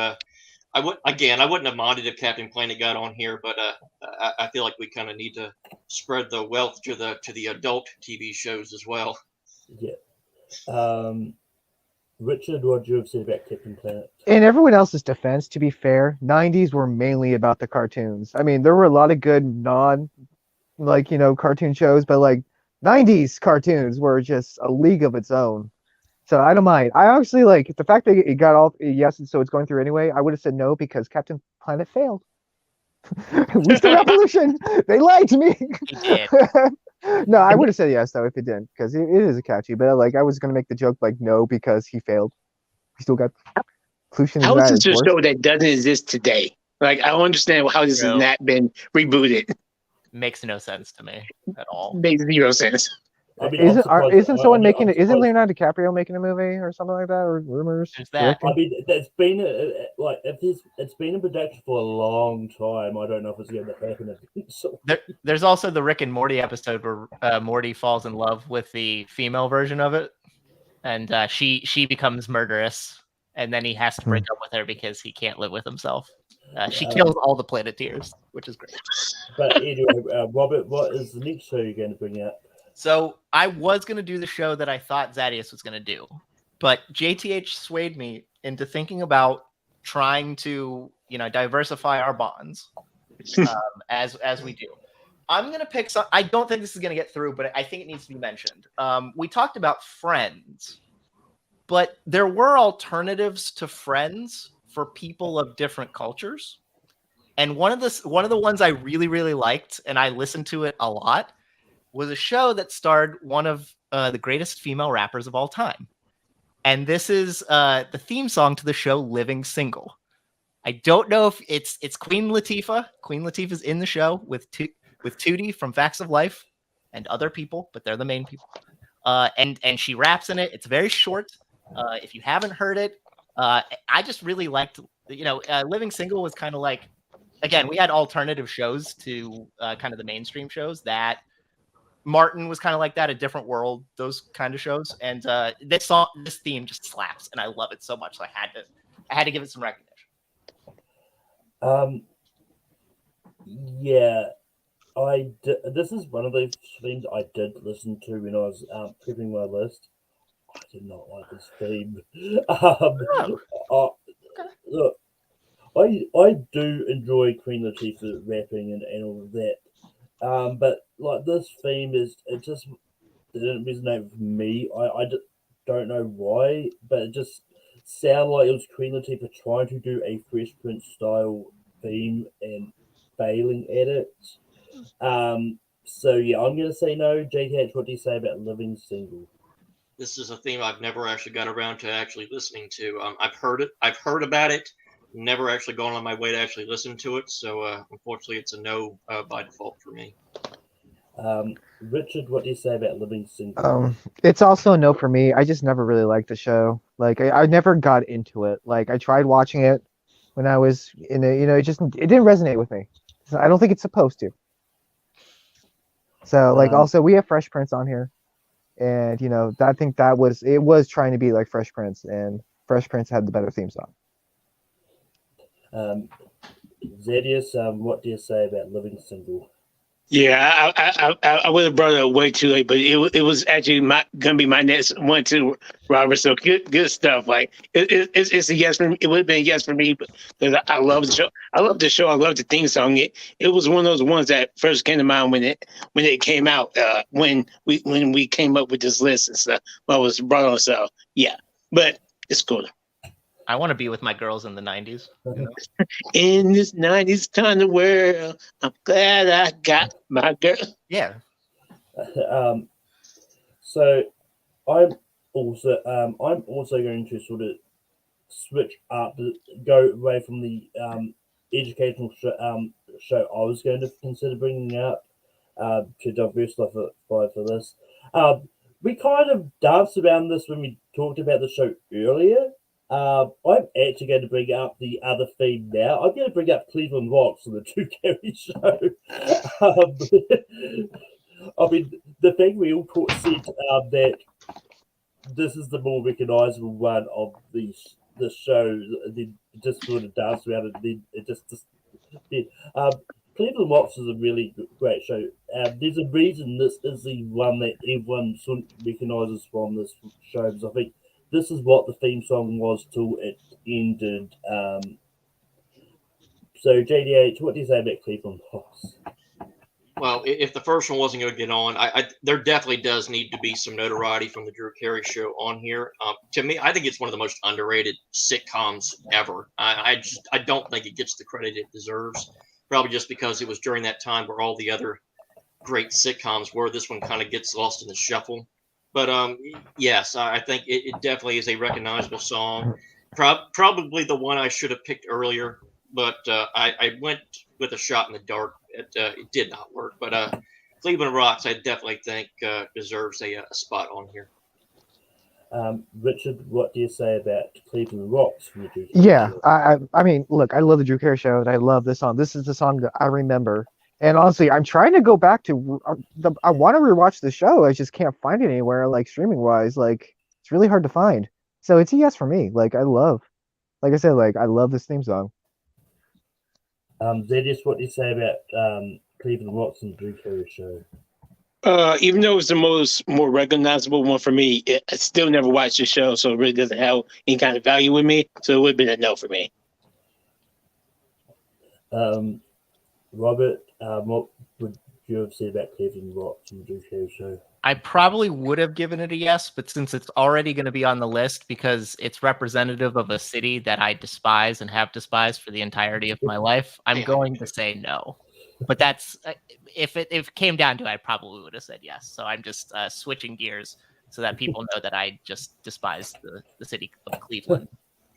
I wouldn't have minded if Captain Planet got on here, but I feel like we kind of need to spread the wealth to the adult TV shows as well. Yeah. Richard, what do you have to say about Captain Planet? In everyone else's defense, to be fair, 90s were mainly about the cartoons. I mean, there were a lot of good cartoon shows, but like 90s cartoons were just a league of its own. So I don't mind. I actually like the fact that it got all yes, so it's going through anyway. I would have said no because Captain Planet failed. We still got pollution. They lied to me. He did. No, I would have said yes though if it didn't, because it is a catchy. But like I was gonna make the joke like no because he failed. We still got pollution. How is this a show that doesn't exist today? Like I don't understand how this has not been rebooted. Makes no sense to me at all. Makes 0 sense. I mean, isn't someone making it? Isn't Leonardo DiCaprio making a movie or something like that? Or rumors? There's that. I mean, it's been it's been in production for a long time. I don't know if it's going to happen. So. There's also the Rick and Morty episode where Morty falls in love with the female version of it, and she becomes murderous, and then he has to break up with her because he can't live with himself. She kills all the Planeteers, which is great. But anyway, Robert, what is the next show you're going to bring up? So I was going to do the show that I thought Zadius was going to do, but JTH swayed me into thinking about trying to, diversify our bonds as we do. I'm going to pick some. I don't think this is going to get through, but I think it needs to be mentioned. We talked about Friends, but there were alternatives to Friends for people of different cultures. And one of the ones I really, really liked, and I listened to it a lot, was a show that starred one of the greatest female rappers of all time. And this is the theme song to the show Living Single. I don't know if it's Queen Latifah. Queen Latifah's in the show with Tootie from Facts of Life and other people, but they're the main people. And she raps in it. It's very short. If you haven't heard it, I just really liked, Living Single was kind of like, again, we had alternative shows to kind of the mainstream shows. That Martin was kind of like that, A Different World, those kind of shows. And this theme just slaps, and I love it so much. So I had to give it some recognition. Yeah, this is one of those themes I did listen to when I was prepping my list. I did not like this theme. Look, I do enjoy Queen Latifah rapping and all of that. But like this theme it just didn't resonate with me. I don't know why, but it just sounded like it was Queen Latifah trying to do a Fresh Prince style theme and failing at it. So yeah, I'm gonna say no. JTH, what do you say about Living Single? this is a theme I've never actually got around to actually listening to. I've heard it. I've heard about it. Never actually gone on my way to actually listen to it. So unfortunately, it's a no by default for me. Richard, what do you say about Living Single? It's also a no for me. I just never really liked the show. Like I never got into it. Like I tried watching it when I was in a, it didn't resonate with me. So I don't think it's supposed to. So like also we have Fresh Prince on here, and I think it was trying to be like Fresh Prince, and Fresh Prince had the better theme song. Zedius, what do you say about Living Single? Yeah, I would have brought it up way too late, but it was actually gonna be my next one too, Robert. So good stuff. Like it's a yes for me. It would have been a yes for me, because I love the show. I love the show. I love the theme song. It was one of those ones that first came to mind when it came out. When we came up with this list and stuff, when I was brought on. So yeah, but it's cool. I want to be with my girls in the 90s. In this 90s kind of world, I'm glad I got my girl. Yeah. So I'm also going to sort of switch up, go away from the educational show I was going to consider bringing up to diversify for this. We kind of danced around this when we talked about the show earlier. I'm actually going to bring up the other theme now. I'm going to bring up Cleveland Rocks on the Drew Carey show. I mean, the thing we all said that this is the more recognizable one of the show. Then just sort of danced around and then it just Cleveland Rocks is a really great show. There's a reason this is the one that everyone sort of recognizes from this show, because I think this is what the theme song was till it ended. So, JDH, what do you say about Cleveland Rocks? Well, if the first one wasn't going to get on, there definitely does need to be some notoriety from the Drew Carey show on here. To me, I think it's one of the most underrated sitcoms ever. I don't think it gets the credit it deserves. Probably just because it was during that time where all the other great sitcoms were. This one kind of gets lost in the shuffle. But yes, I think it definitely is a recognizable song. Probably the one I should have picked earlier, but I went with a shot in the dark. It did not work. But Cleveland Rocks, I definitely think deserves a spot on here. Richard, what do you say about Cleveland Rocks from the Drew Carey show? I mean, look, I love the Drew Carey show, and I love this song. This is the song that I remember. And honestly, I'm trying to go back to I want to rewatch the show. I just can't find it anywhere, like streaming wise. Like it's really hard to find. So it's a yes for me. Like I love this theme song. Zedius, what do you say about Cleveland Rocks and Drew Carey show? Even though it's the more recognizable one for me, I still never watched the show, so it really doesn't have any kind of value with me. So it would have been a no for me. Robert, what would you have said about Cleveland Rocks and the Drew Carey show? I probably would have given it a yes, but since it's already going to be on the list because it's representative of a city that I despise and have despised for the entirety of my life, I'm going to say no. But that's if it came down to it, I probably would have said yes. So I'm just switching gears so that people know that I just despise the city of Cleveland.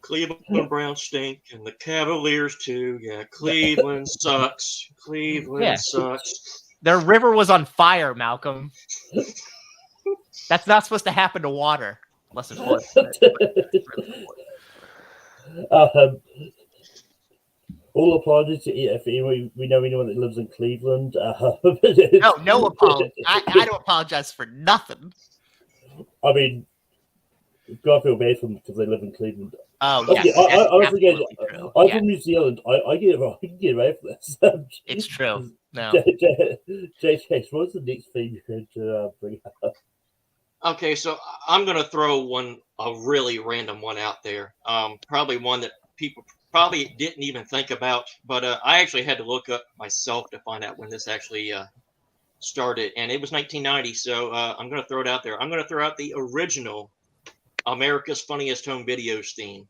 Cleveland Browns stink, and the Cavaliers too. Yeah, Cleveland sucks. Cleveland sucks. Their river was on fire, Malcolm. That's not supposed to happen to water, unless it's water. All apologies if we know anyone that lives in Cleveland. No apology. I don't apologize for nothing. I mean, God feel bad for them because they live in Cleveland. Oh, yes. Yeah, I'm from New Zealand. I can get away from this. It's true. No. JK, what's the next thing you're going to bring up? Okay, so I'm going to throw a really random one out there. Probably one that people probably didn't even think about, but I actually had to look up myself to find out when this actually started, and it was 1990. So I'm going to throw it out there. I'm going to throw out the original America's Funniest Home Videos theme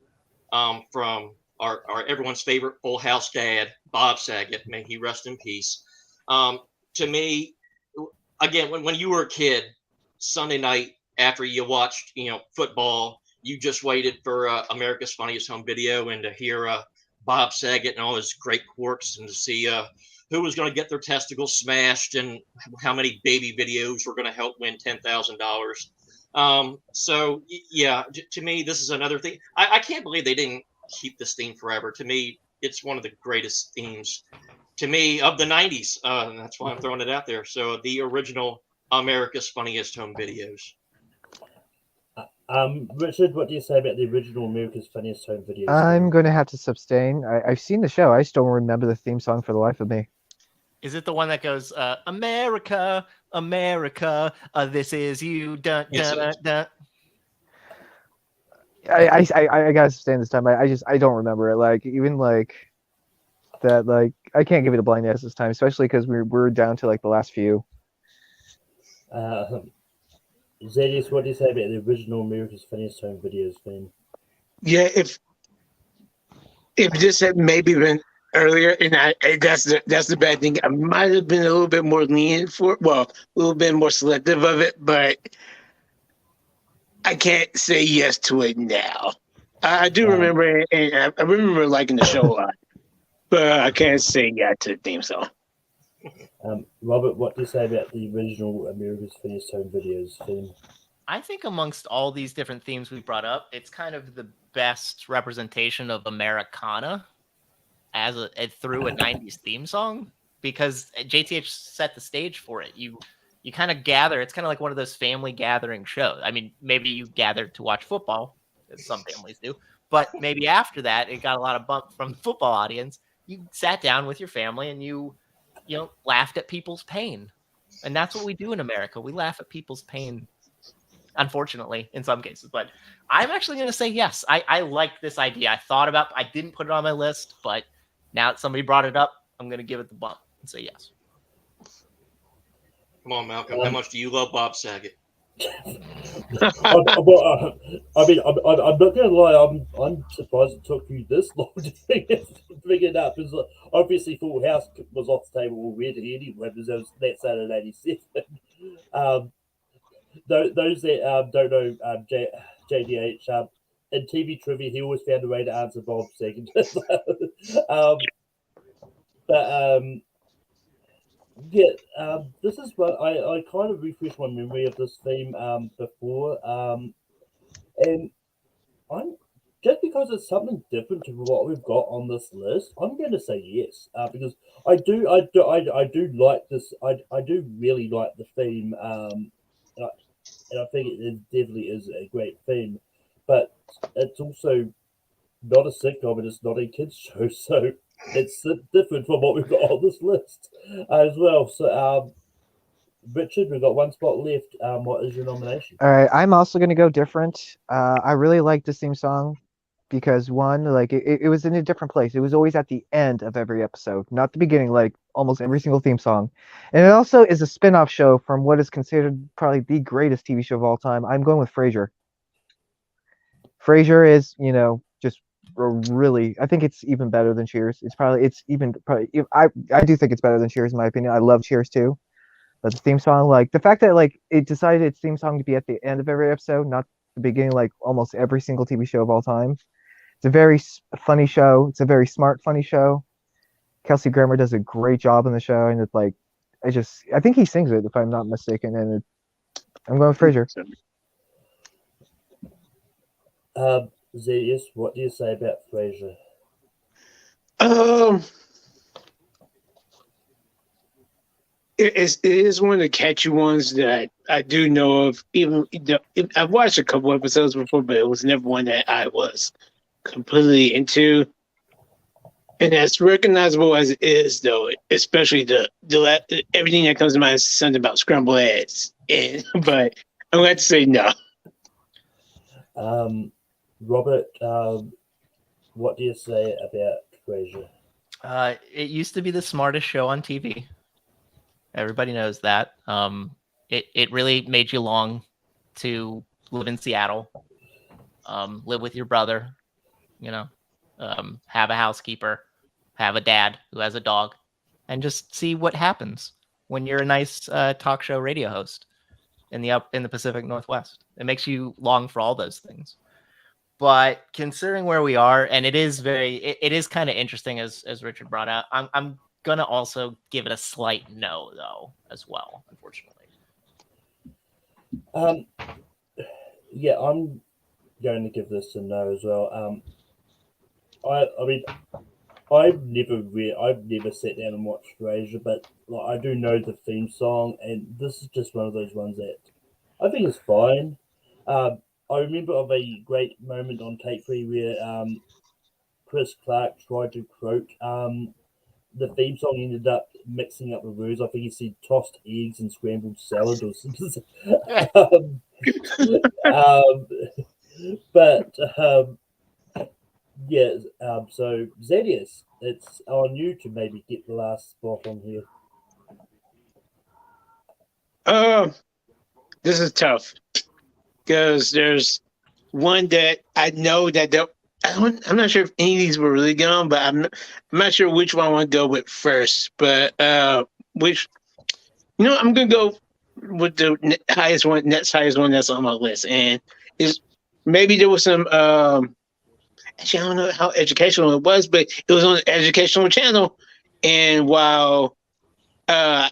from our everyone's favorite Full House dad, Bob Saget. May he rest in peace. To me, again, when you were a kid, Sunday night after you watched, football, you just waited for America's Funniest Home Video and to hear Bob Saget and all his great quirks and to see who was going to get their testicles smashed and how many baby videos were going to help win $10,000. So yeah, to me, this is another thing. I can't believe they didn't keep this theme forever. To me, it's one of the greatest themes to me of the 90s. And that's why I'm throwing it out there. So the original America's Funniest Home Videos. Richard, what do you say about the original America's Funniest Home Videos? I'm going to have to abstain. I've seen the show. I just don't remember the theme song for the life of me. Is it the one that goes, America, America, this is you, dun, Yes, dun, dun, dun. I gotta abstain this time. I don't remember it. Like even like that. Like I can't give it a blind yes this time, especially because we're down to like the last few. Zedius, what do you say about the original America's Funniest Home Videos theme? Yeah, if this had maybe been earlier, and that's the bad thing. I might have been a little bit more lenient a little bit more selective of it, but I can't say yes to it now. I do remember it, and I remember liking the show a lot, but I can't say yeah to the theme song. Robert, what do you say about the original America's Funniest Home Videos theme? I think amongst all these different themes we brought up, it's kind of the best representation of Americana through a 90s theme song, because JTH set the stage for it. You kind of gather. It's kind of like one of those family gathering shows. I mean, maybe you gathered to watch football, as some families do, but maybe after that, it got a lot of bump from the football audience. You sat down with your family and you laughed at people's pain. And that's what we do in America. We laugh at people's pain, unfortunately, in some cases. But I'm actually going to say yes. I like this idea. I didn't put it on my list, but now that somebody brought it up, I'm going to give it the bump and say yes. Come on, Malcolm. How much do you love Bob Saget? I'm not gonna lie. I'm surprised it took you this long to bring it up. Because obviously, Full House was off the table already anyway. Because that started in '87. Those that don't know JDH, in TV trivia, he always found a way to answer Bob Saget. This is what I kind of refreshed my memory of this theme before, and I'm just because it's something different to what we've got on this list. I'm going to say yes because I do like this. I do really like the theme, and I think it definitely is a great theme, but it's also not a sitcom and it's not a kids show, so it's different from what we've got on this list as well. So, Richard, we've got one spot left. What is your nomination? All right, I'm also going to go different. I really like this theme song because one, like it was in a different place. It was always at the end of every episode, not the beginning, like almost every single theme song. And it also is a spin-off show from what is considered probably the greatest TV show of all time. I'm going with Frasier. Frasier is, just really, I think it's even better than Cheers. I do think it's better than Cheers in my opinion. I love Cheers too. But the theme song, like the fact that like it decided its theme song to be at the end of every episode, not the beginning, like almost every single TV show of all time. It's a very funny show. It's a very smart, funny show. Kelsey Grammer does a great job in the show, and it's like, I think he sings it if I'm not mistaken. And I'm going with Frasier. Zedius, what do you say about Frasier? It is one of the catchy ones that I do know of. I've watched a couple episodes before, but it was never one that I was completely into. And as recognizable as it is, though, especially the everything that comes to mind is something about scrambled eggs. But I'm going to say no. Robert, what do you say about Frasier? It used to be the smartest show on TV. Everybody knows that. It really made you long to live in Seattle, live with your brother, have a housekeeper, have a dad who has a dog, and just see what happens when you're a nice talk show radio host. in the Pacific Northwest. It makes you long for all those things. But considering where we are, and it is kind of interesting as Richard brought out, I'm gonna also give it a slight no though as well, unfortunately. Yeah, I'm going to give this a no as well. I mean, I've never sat down and watched Frasier, but like, I do know the theme song, and this is just one of those ones that I think is fine. I remember of a great moment on Take 3 where Chris Clark tried to quote the theme song, ended up mixing up the words. I think he said tossed eggs and scrambled salad or something. um, but yeah, so Zedius, it's on you to maybe get the last spot on here. This is tough because there's one that I know that I'm not sure if any of these were really gone, but I'm not sure which one I want to go with first. But I'm gonna go with the next highest one that's on my list, and is maybe there was some. Actually, I don't know how educational it was, but it was on an educational channel, and while I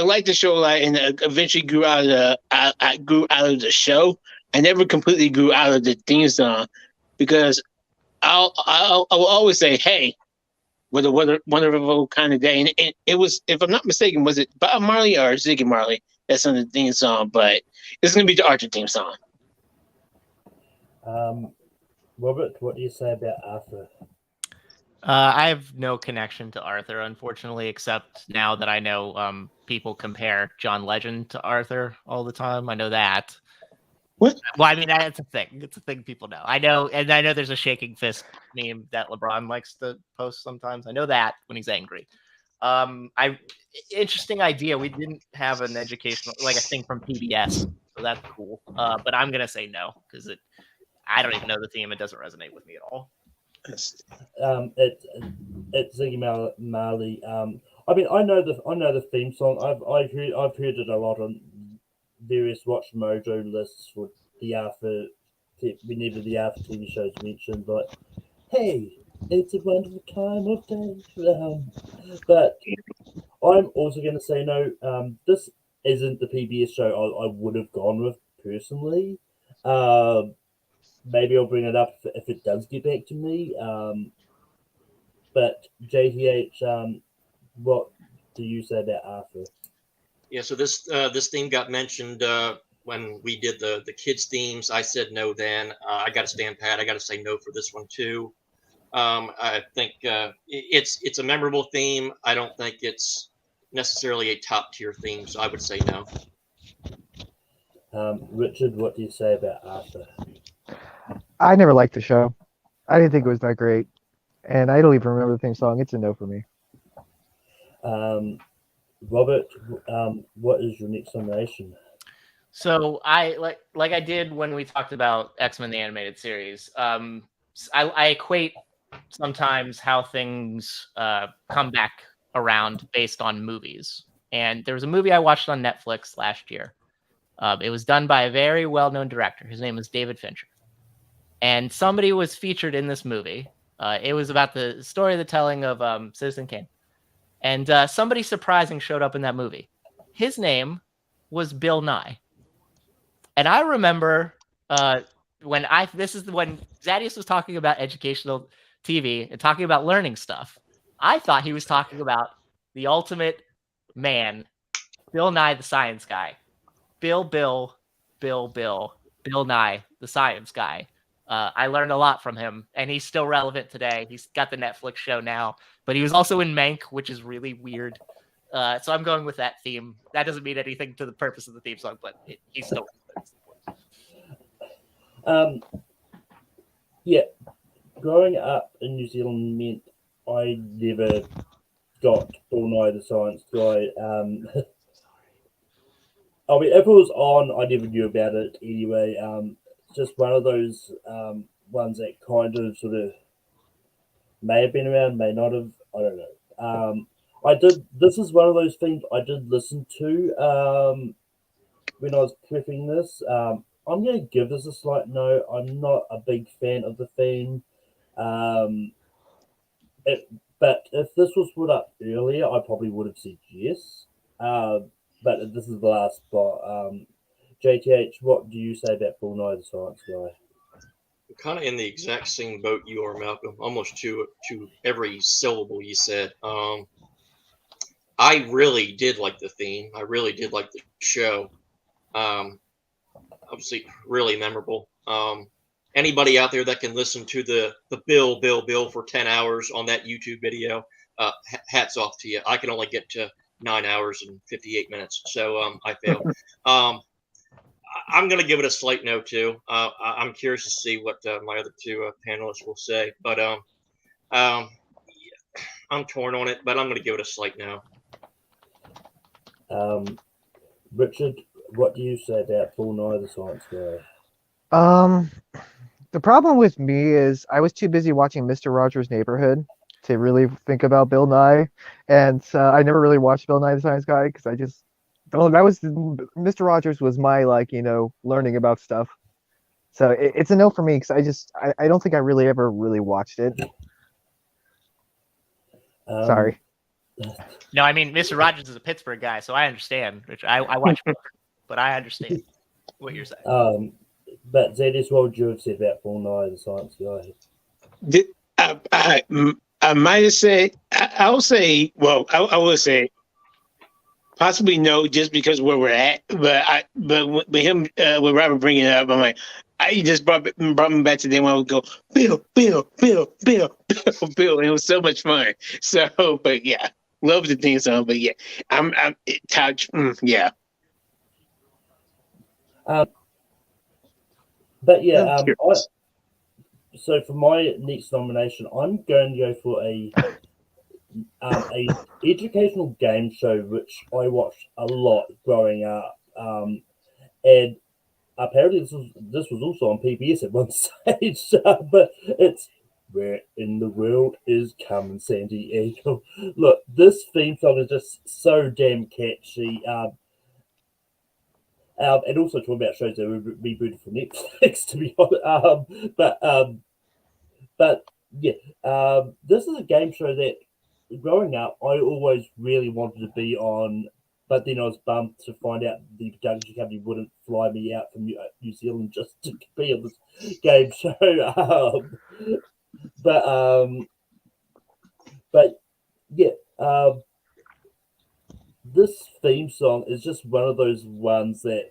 liked the show, and eventually grew out of I grew out of the show. I never completely grew out of the theme song because I will always say, "Hey, what a wonderful kind of day." And it was, if I'm not mistaken, was it Bob Marley or Ziggy Marley that's on the theme song? But it's gonna be the Archer theme song. Robert, what do you say about Arthur? I have no connection to Arthur, unfortunately, except now that I know people compare John Legend to Arthur all the time. I know that. What? Well, I mean, that's a thing. It's a thing people know. I know there's a shaking fist meme that LeBron likes to post sometimes. I know that when he's angry. Interesting idea. We didn't have an educational, like a thing from PBS, so that's cool. But I'm gonna say no because I don't even know the theme. It doesn't resonate with me at all. It's Ziggy Marley. I mean, I know the theme song. I've heard it a lot on various Watch Mojo lists for the Arthur. Whenever the Arthur TV shows mentioned, like, hey, it's a wonderful time of day. But I'm also going to say no. This isn't the PBS show I would have gone with personally. Maybe I'll bring it up if it does get back to me. But JTH, what do you say about Arthur? Yeah, so this theme got mentioned when we did the kids themes. I said no then. I got to stand pat. I got to say no for this one too. I think it's a memorable theme. I don't think it's necessarily a top tier theme, so I would say no. Richard, what do you say about Arthur? I never liked the show. I didn't think it was that great, and I don't even remember the theme song. It's a no for me. Robert, what is your next nomination? So I like I did when we talked about X-Men the animated series. I equate sometimes how things come back around based on movies. And there was a movie I watched on Netflix last year. It was done by a very well-known director. His name was David Fincher. And somebody was featured in this movie. It was about the story of the telling of Citizen Kane. And somebody surprising showed up in that movie. His name was Bill Nye. And I remember when Zadius was talking about educational TV and talking about learning stuff. I thought he was talking about the ultimate man, Bill Nye the Science Guy. Bill Nye the Science Guy. I learned a lot from him, and he's still relevant today. He's got the Netflix show now, but he was also in Mank, which is really weird. So I'm going with that theme. That doesn't mean anything to the purpose of the theme song, but he's still relevant. Yeah, growing up in New Zealand meant I never got Bill Nye the Science Guy. I mean, if it was on, I never knew about it anyway. Just one of those ones that kind of sort of may have been around, may not have. I don't know. This is one of those things I did listen to. when I was prepping this, I'm going to give this a slight no. I'm not a big fan of the theme. Um, but if this was put up earlier, I probably would have said yes. But this is the last spot. JTH, what do you say about Full Night the Science Guy? I'm kind of in the exact same boat you are, Malcolm. Almost to every syllable you said. I really did like the theme. I really did like the show. Obviously, really memorable. Anybody out there that can listen to the Bill for 10 hours on that YouTube video, hats off to you. I can only get to 9 hours and 58 minutes, so I failed. I'm going to give it a slight no too. I'm curious to see what my other two panelists will say, but I'm torn on it. But I'm going to give it a slight no. Richard, what do you say about Full Night the Science Guy? The problem with me is I was too busy watching Mr. Rogers' Neighborhood to really think about Bill Nye, and I never really watched Bill Nye the Science Guy because I just that was Mr. Rogers was my learning about stuff. So it's a no for me because I don't think I really ever really watched it. Sorry. No, I mean Mr. Rogers is a Pittsburgh guy, so I understand. Which I watch, but I understand what you're saying. But Zedis, what would you have said about Full Night the Science Guy? I might have said I will say I will say possibly no, just because where we're at. But with him with Robert bringing it up, I'm like, he just brought me back to then when I would go Bill, and it was so much fun. So, but yeah, love the theme song. But yeah, I'm touch. Yeah. But yeah, so for my next nomination, I'm going to go for a educational game show which I watched a lot growing up, and apparently this was also on PBS at one stage, but it's Where in the World is Carmen Sandiego. Look, this theme song is just so damn catchy. And also talking about shows that were rebooted for Netflix, to be honest. But yeah, this is a game show that growing up I always really wanted to be on, but then I was bummed to find out the production company wouldn't fly me out from New Zealand just to be on this game show. But yeah. This theme song is just one of those ones that,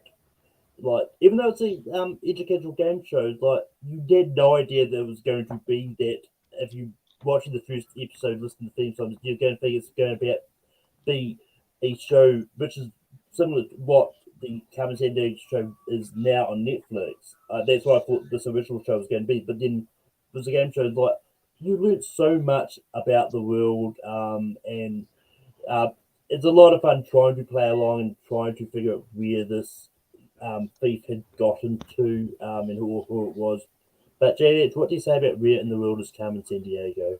like, even though it's a educational game show, like, you had no idea there was going to be that. If you watching the first episode, listen to the theme song, you're going to think it's going to be a show which is similar to what the Carmen Sandiego show is now on Netflix. That's what I thought this original show was going to be. But then it was a game show, like, you learned so much about the world, and it's a lot of fun trying to play along and trying to figure out where this thief had gotten to, and who it was. But JH, what do you say about Where in the World is Carmen Sandiego?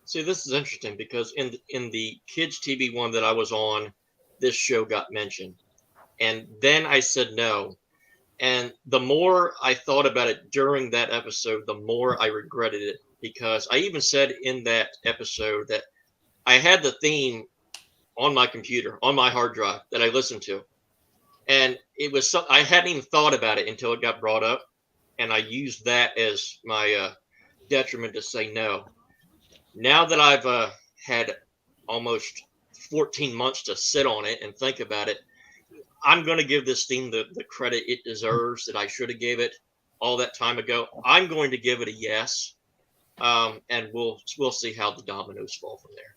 See, this is interesting because in the kids TV one that I was on, this show got mentioned, and then I said no. And the more I thought about it during that episode, the more I regretted it, because I even said in that episode that I had the theme on my computer, on my hard drive that I listened to. And it was I hadn't even thought about it until it got brought up. And I used that as my detriment to say no. Now that I've had almost 14 months to sit on it and think about it, I'm going to give this theme the credit it deserves that I should have gave it all that time ago. I'm going to give it a yes. And we'll see how the dominoes fall from there.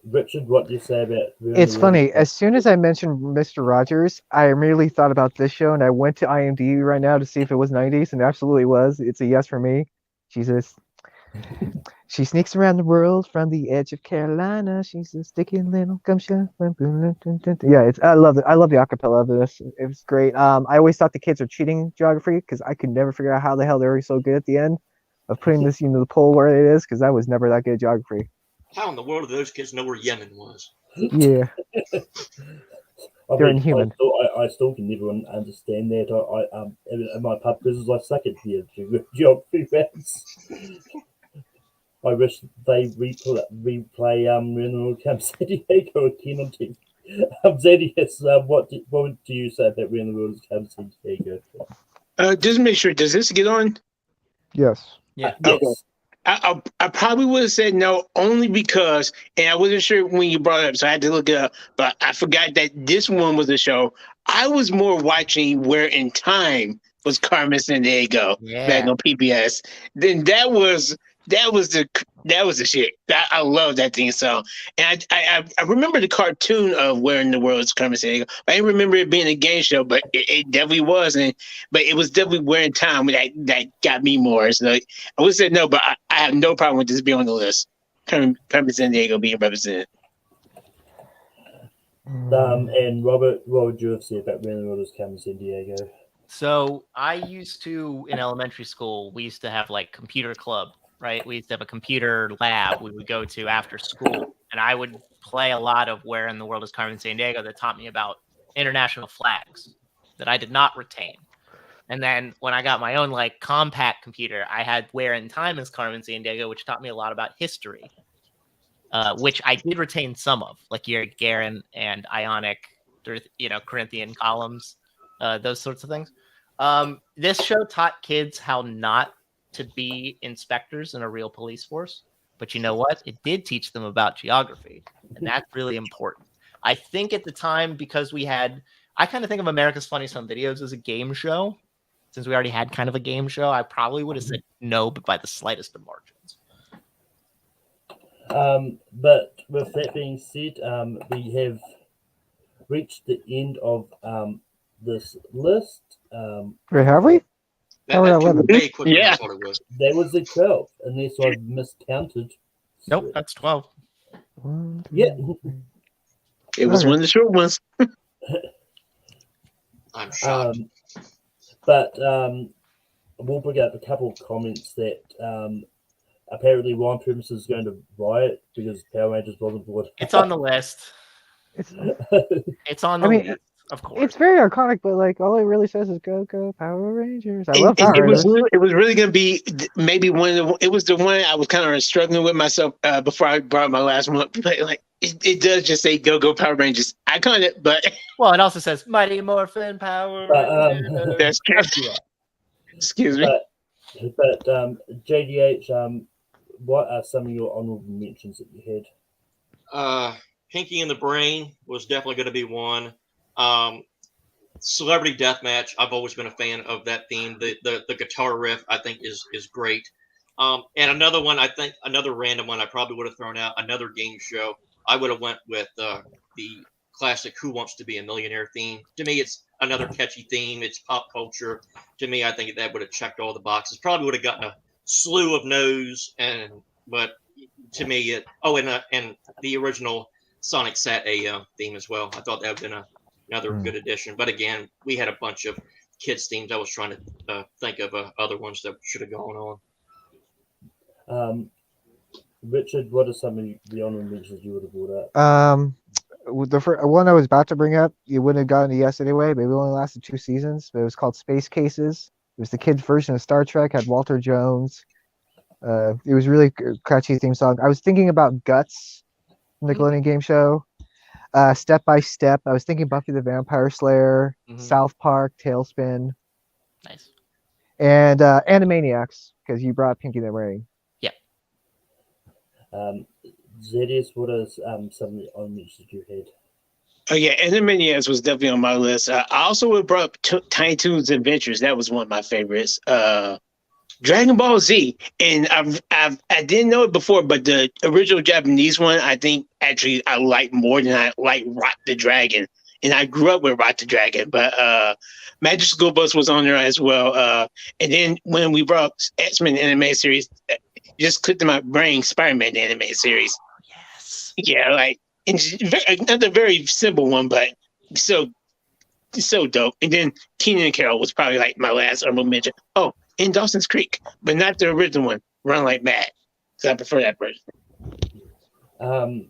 Richard, what do you say about? It's funny. As soon as I mentioned Mr. Rogers, I immediately thought about this show, and I went to IMDb right now to see if it was 90s, and it absolutely was. It's a yes for me. Jesus. She sneaks around the world from the edge of Carolina. She's a sticky little gumshoe. Yeah, I love it. I love the acapella of this. It was great. I always thought the kids are cheating geography because I could never figure out how the hell they were so good at the end of putting this, the poll where it is, because I was never that good at geography. How in the world do those kids know where Yemen was? Yeah. They're inhuman. I still can never understand that. In my pub quizzes, I suck at the geography rounds. I wish they replay When the World Comes San Diego again on TV. Zedius, what do you say about When the World Comes San Diego? Just make sure. Does this get on? Yes. Yeah. Yes. Okay. I probably would have said no only because, and I wasn't sure when you brought it up, so I had to look it up. But I forgot that this one was a show. I was more watching Where in Time was Carmen Sandiego back on PBS. Then that was the shit. I love that theme song. And I remember the cartoon of Where in the World is Carmen Sandiego. I didn't remember it being a game show, but it definitely was. But it was definitely Where in Time that got me more. So I would say no, but I have no problem with this being on the list. Carmen Sandiego being represented. And Robert, what would you have said about When the World is Coming San Diego? So I used to, in elementary school, we used to have like computer club, right? We used to have a computer lab we would go to after school. And I would play a lot of Where in the World is Carmen Sandiego that taught me about international flags that I did not retain. And then when I got my own like compact computer, I had Where in Time is Carmen Sandiego, which taught me a lot about history, which I did retain some of, like your Garen and Ionic, Corinthian columns, those sorts of things. This show taught kids how not to be inspectors in a real police force. But you know what? It did teach them about geography. And that's really important. I think at the time, because I kind of think of America's Funniest Home Videos as a game show. Since we already had kind of a game show, I probably would have said no, but by the slightest of margins. But with that being said, we have reached the end of this list. Wait, have we? That came way quicker than I Yeah. thought it was. That was the 12, unless I've miscounted. Nope, that's 12. Yeah. It was Okay. one of the short ones. I'm shocked. But we'll bring up a couple of comments that apparently Ryan Primus is going to riot because Power Rangers wasn't brought. It's on the list. It's It's on the list, of course. it's very iconic, but like all it really says is "Go Go Power Rangers." I love And Power Rangers. it was really going to be maybe it was the one I was kind of struggling with myself before I brought my last one. But like it does just say "Go Go Power Rangers." Iconic, but Well, it also says Mighty Morphin Power. that's true. Excuse me. But JDH, what are some of your honorable mentions that you had? Pinky in the Brain was definitely going to be one. Celebrity Deathmatch, I've always been a fan of that theme. The guitar riff, I think, is great. And another one, I think, another random one I probably would have thrown out, another game show. I would have went with the classic Who Wants to Be a Millionaire theme. To me, it's another catchy theme. It's pop culture. To me, I think that would have checked all the boxes. Probably would have gotten a slew of no's, but to me, and the original Sonic Sat A theme as well. I thought that would have been another good addition. But again, we had a bunch of kids themes. I was trying to think of other ones that should have gone on. Richard, what are some of the honorable mentions you would have brought up? The one I was about to bring up, you wouldn't have gotten a yes anyway. Maybe it only lasted 2 seasons, but it was called Space Cases. It was the kids' version of Star Trek. Had Walter Jones. It was really catchy theme song. I was thinking about Guts, Nickelodeon game show. Step by Step. I was thinking Buffy the Vampire Slayer, South Park, Tailspin. Nice. And Animaniacs, because you brought Pinky the Brain. Yeah. Zedius, what are some of the honorable mentions you had? Oh yeah, Animaniacs was definitely on my list. I also would have brought up Tiny Toons Adventures. That was one of my favorites. Dragon Ball Z, and I didn't know it before, but the original Japanese one, I think actually I like more than I like Rock the Dragon, and I grew up with Rock the Dragon. But Magic School Bus was on there as well. And then when we brought up X-Men anime series, just clicked in my brain Spider-Man anime series. Yes. Yeah, like another very simple one, but so dope. And then Kenan and Carol was probably like my last honorable mention. Oh, in Dawson's Creek, but not the original one, Run Like Mad. So I prefer that version. And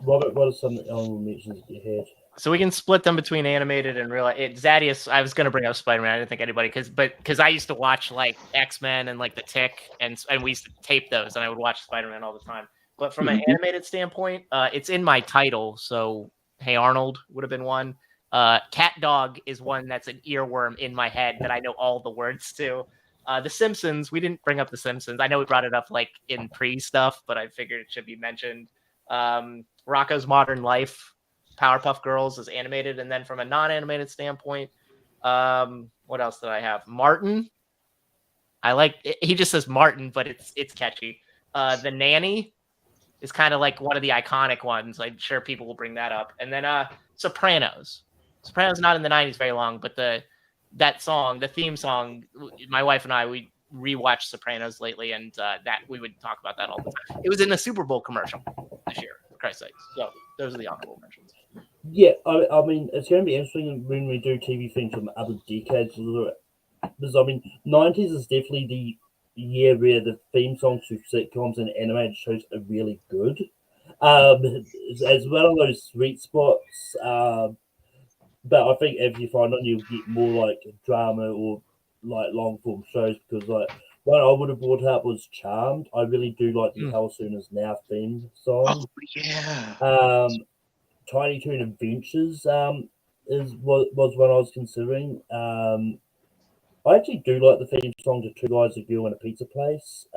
Robert, what are some of the honorable mentions that you So we can split them between animated and real. Zadius, I was gonna bring up Spider-Man. I didn't think anybody because I used to watch like X-Men and like The Tick, and we used to tape those, and I would watch Spider-Man all the time. But from an animated standpoint, it's in my title. So Hey Arnold would have been one. Cat Dog is one that's an earworm in my head that I know all the words to. The Simpsons, we didn't bring up The Simpsons. I know we brought it up like in pre-stuff, but I figured it should be mentioned. Rocko's Modern Life, Powerpuff Girls is animated. And then from a non-animated standpoint, what else did I have? Martin. I like it. He just says Martin, but it's catchy. The Nanny is kind of like one of the iconic ones. I'm sure people will bring that up. And then Sopranos. Sopranos not in the 90s very long, but that song, the theme song, my wife and I, we rewatched Sopranos lately, and that we would talk about that all the time. It was in the Super Bowl commercial this year, for Christ's sakes. So those are the honorable mentions. Yeah, I mean, it's going to be interesting when we do TV things from other decades. Because, I mean, 90s is definitely the year where the theme songs to sitcoms and animated shows are really good. As well as those sweet spots. But I think if you find on, you'll get more like drama or like long form shows, because like one I would have brought up was Charmed. I really do like the How Soon Is Now theme song. Oh yeah. Tiny Toon Adventures was one I was considering. I actually do like the theme song to Two Guys, a Girl, and a Pizza Place.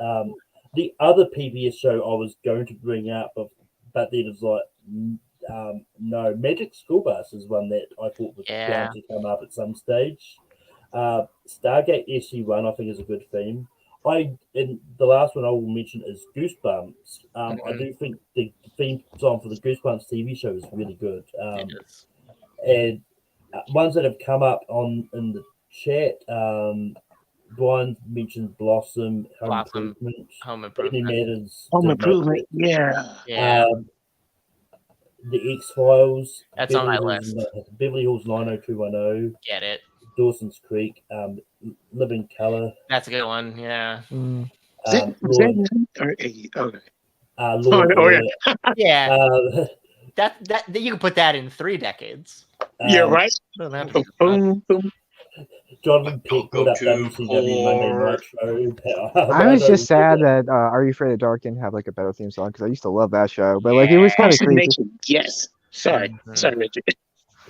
The other PBS show I was going to bring up, but then it's like, no, Magic School Bus is one that I thought was bound to come up at some stage. Stargate SG-1, I think, is a good theme. And the last one I will mention is Goosebumps. I do think the theme song for the Goosebumps TV show is really good. And ones that have come up in the chat, Brian mentioned Blossom, Home Improvement, Home Improvement, yeah. The X-Files. That's on my list. Beverly Hills 90210. Get it. Dawson's Creek. Living Color. That's a good one, yeah. Yeah. That you can put that in 3 decades. Yeah, right. Jonathan Peck put up WCW Monday Night Show. I was just sad that Are You Afraid of the Dark didn't have like a better theme song, because I used to love that show, but like it was kind of creepy. Yes. Sorry, Richard.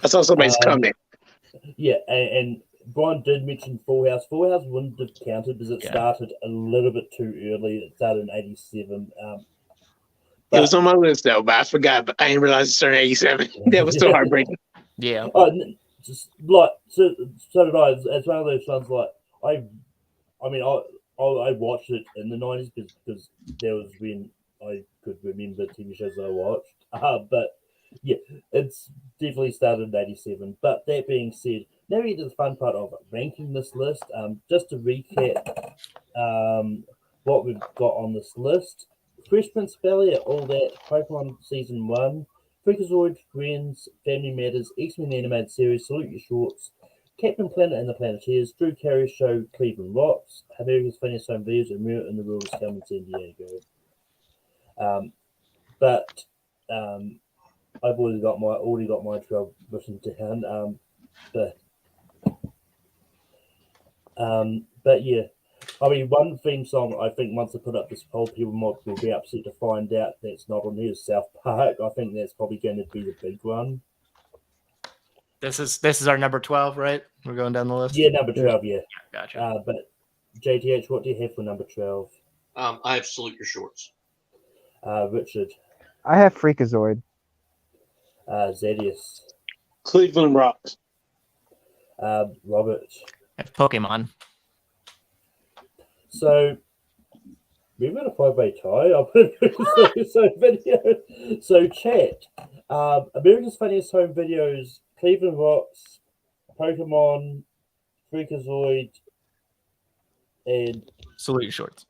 I saw somebody's comment. Yeah, and Brian did mention Full House. Full House wouldn't have counted because it started a little bit too early. It started in '87. It was on my list though, but I forgot. But I didn't realize it started in '87. That was so heartbreaking. Yeah. Just like so did I. It's one of those ones like I watched it in the '90s because that was when I could remember TV shows that I watched. But yeah, it's definitely started in '87. But that being said, now we get to the fun part of ranking this list. Just to recap, what we've got on this list: Fresh Prince of Bel Air, all that, Pokemon Season 1, Freakazoid, Friends, Family Matters, X-Men Animated Series, Salute Your Shorts, Captain Planet and the Planeteers, Drew Carey Show, Cleveland Rocks, America's Funniest Home Videos, and Mirror in the Rules coming San Diego. But I've already got my 12 written down. But yeah. I mean, one theme song I think once I put up this poll, people will be upset to find out that's not on here is South Park. I think that's probably going to be the big one. This is our number 12, right? We're going down the list. Yeah, number 12. Yeah. Gotcha. But JTH, what do you have for number 12? I have Salute Your Shorts. Richard. I have Freakazoid. Zedius. Cleveland Rocks. Robert. I have Pokemon. So we've got a 5-way tie. So chat. America's Funniest Home Videos, Cleveland Rocks, Pokemon, Freakazoid, and Salute Your Shorts.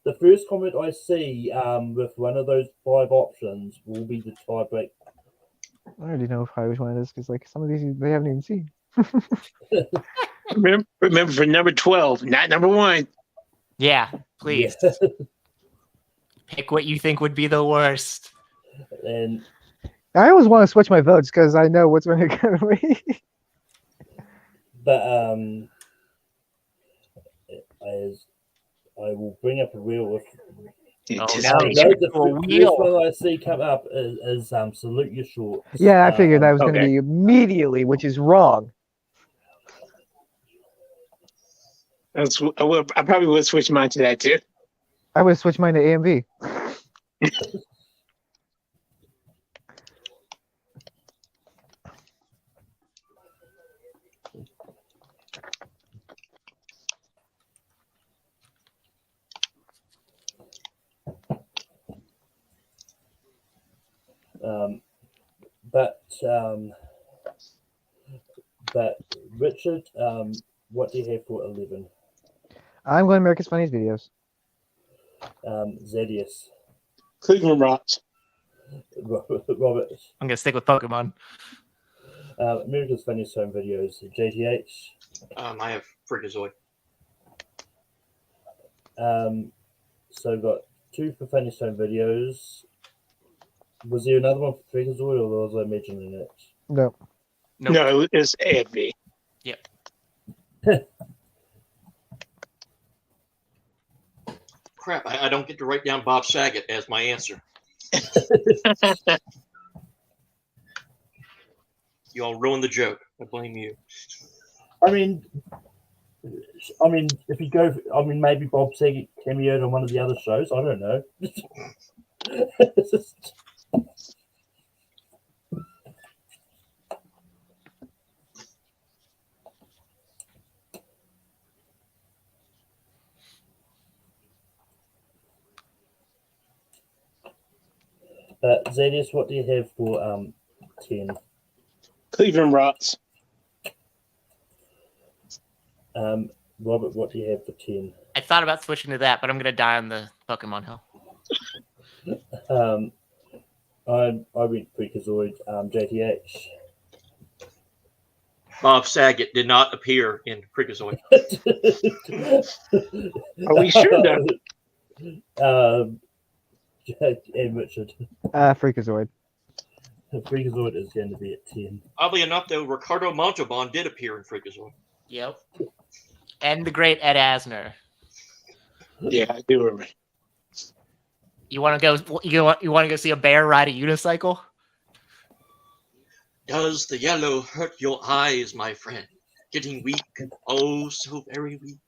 The first comment I see with one of those 5 options will be the tiebreak. I already know which one it is, because like some of these they haven't even seen. Remember for number 12, not number 1. Yeah, please. Pick what you think would be the worst. And I always want to switch my votes because I know what's going to go away. But as I will bring up a wheel with The Oh, anticipation. the first one I see come up is Salute Your Shorts. Yeah, I figured that was going to okay. be immediately, which is wrong. I probably would switch mine to that too. I would have switched mine to A and B. But Richard, what do you have for 11? I'm going America's Funniest Videos. Zedius, Cleveland Rocks. Robert, I'm gonna stick with Pokemon. America's Funniest Home Videos, JTH. I have Freakazoid. So I've got 2 for Funniest Home Videos. Was there another one for Freakazoid, or was I imagining it? No. Nope. No, it's A and B. Crap, I don't get to write down Bob Saget as my answer. You all ruined the joke. I blame you. I mean, if you go, maybe Bob Saget cameoed on one of the other shows. I don't know. It's just- Zedius, what do you have for 10? Cleveland Rocks. Robert, what do you have for 10? I thought about switching to that, but I'm gonna die on the Pokemon hill. I went Freakazoid, JTH. Bob Saget did not appear in Freakazoid. Are we sure though? And Richard. Freakazoid. Freakazoid is going to be at 10. Oddly enough, though, Ricardo Montalban did appear in Freakazoid. Yep. And the great Ed Asner. Yeah, I do remember. You want to go? You want to go see a bear ride a unicycle? Does the yellow hurt your eyes, my friend? Getting weak, oh, so very weak.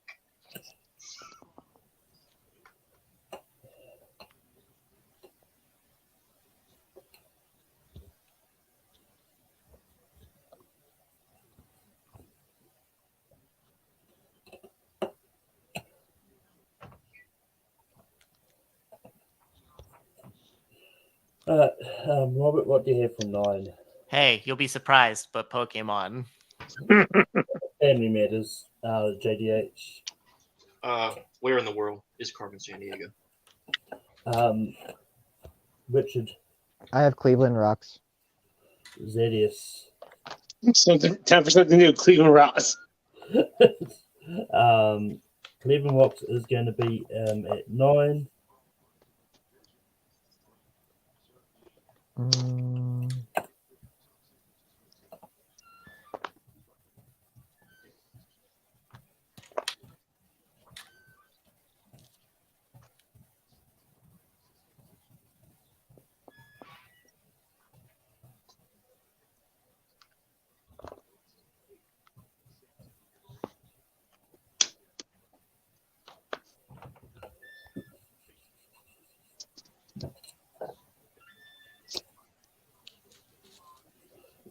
Robert, what do you have for 9? Hey, you'll be surprised, but Pokemon. Family Matters, JDH. Where in the world is Carmen Sandiego? Richard, I have Cleveland Rocks. Zedius. Time for something new. Cleveland Rocks. Cleveland Rocks is going to be at 9.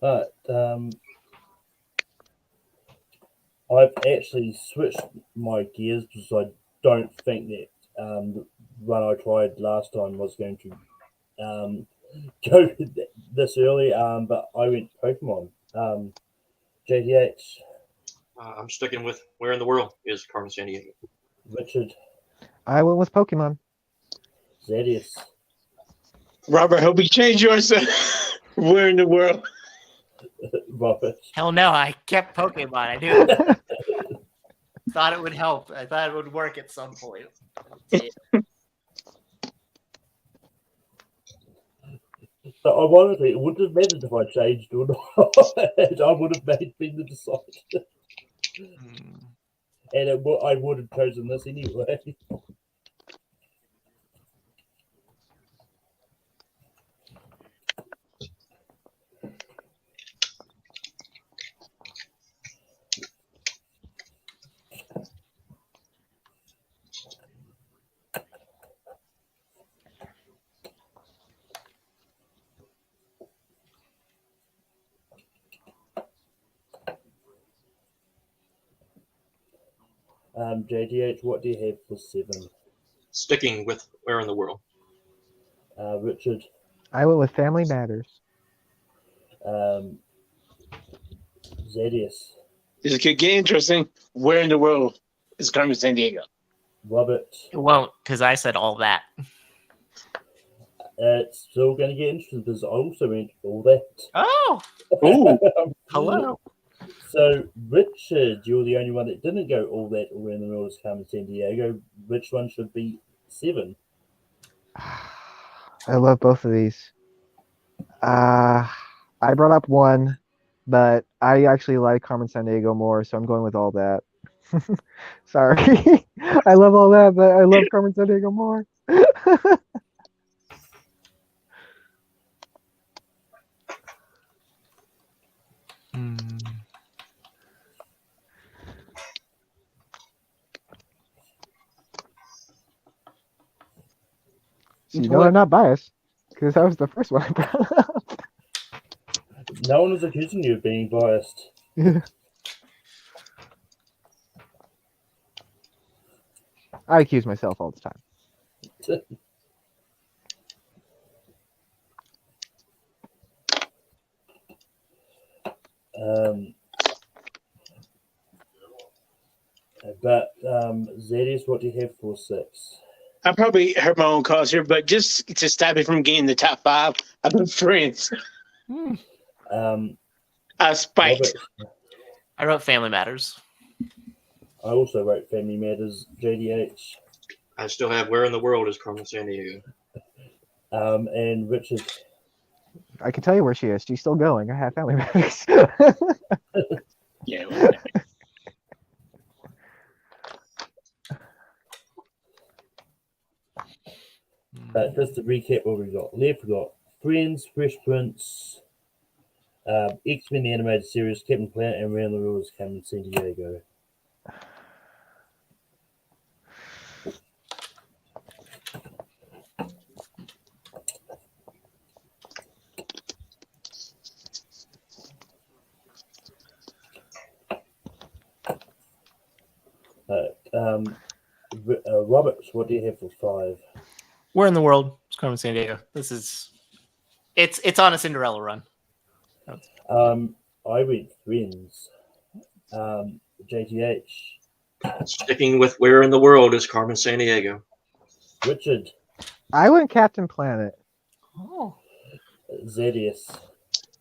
But I've actually switched my gears because I don't think that the one I tried last time was going to go this early. But I went Pokemon. JTH. I'm sticking with where in the world is Carmen Sandiego? Richard. I went with Pokemon. Zedius. Robert, hope you change yours. Where in the world? Robert. Hell no, I kept Pokemon. I knew it. Thought it would help. I thought it would work at some point. So ironically, it wouldn't have mattered if I changed or not. I would have been the decider. And I would have chosen this anyway. JDH, what do you have for 7? Sticking with Where in the World. Richard, I went with Family Matters. Zedius, This could get interesting. Where in the world is Carmen San Diego? Robert. It won't, because I said all that. It's still going to get interesting because I also went all that. Oh, Ooh, hello. So, Richard, you're the only one that didn't go all that or in the world is Carmen San Diego. Which one should be 7? I love both of these. I brought up one, but I actually like Carmen San Diego more, so I'm going with all that. Sorry. I love all that, but I love Carmen San Diego more. So you know I'm not biased, because that was the first one I brought up. No one was accusing you of being biased. I accuse myself all the time. But Zedius, what do you have for 6? I probably hurt my own cause here, but just to stop it from getting the top 5, I've been Friends. I spiked. Robert, I wrote Family Matters. I also wrote Family Matters, JDH. I still have Where in the World is Carmen San Diego. And Richard. I can tell you where she is. She's still going. I have Family Matters. Yeah. Well, Just to recap what we got left, we got Friends, Fresh Prince, X-Men the Animated Series, Captain Planet, and Round the World is Carmen San Diego. Roberts, what do you have for 5? Where in the World is Carmen San Diego? This is it's on a Cinderella run. I went Friends. JTH. Sticking with Where in the World is Carmen San Diego. Richard. I went Captain Planet. Oh. Zedius.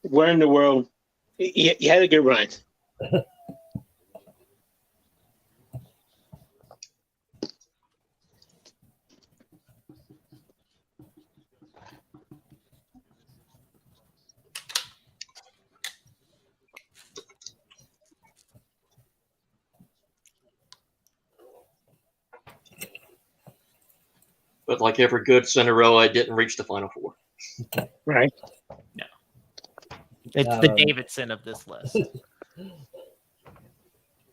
Where in the world? You had a good run. But like every good Cinderella, I didn't reach the Final Four. Right. No. It's the Davidson of this list.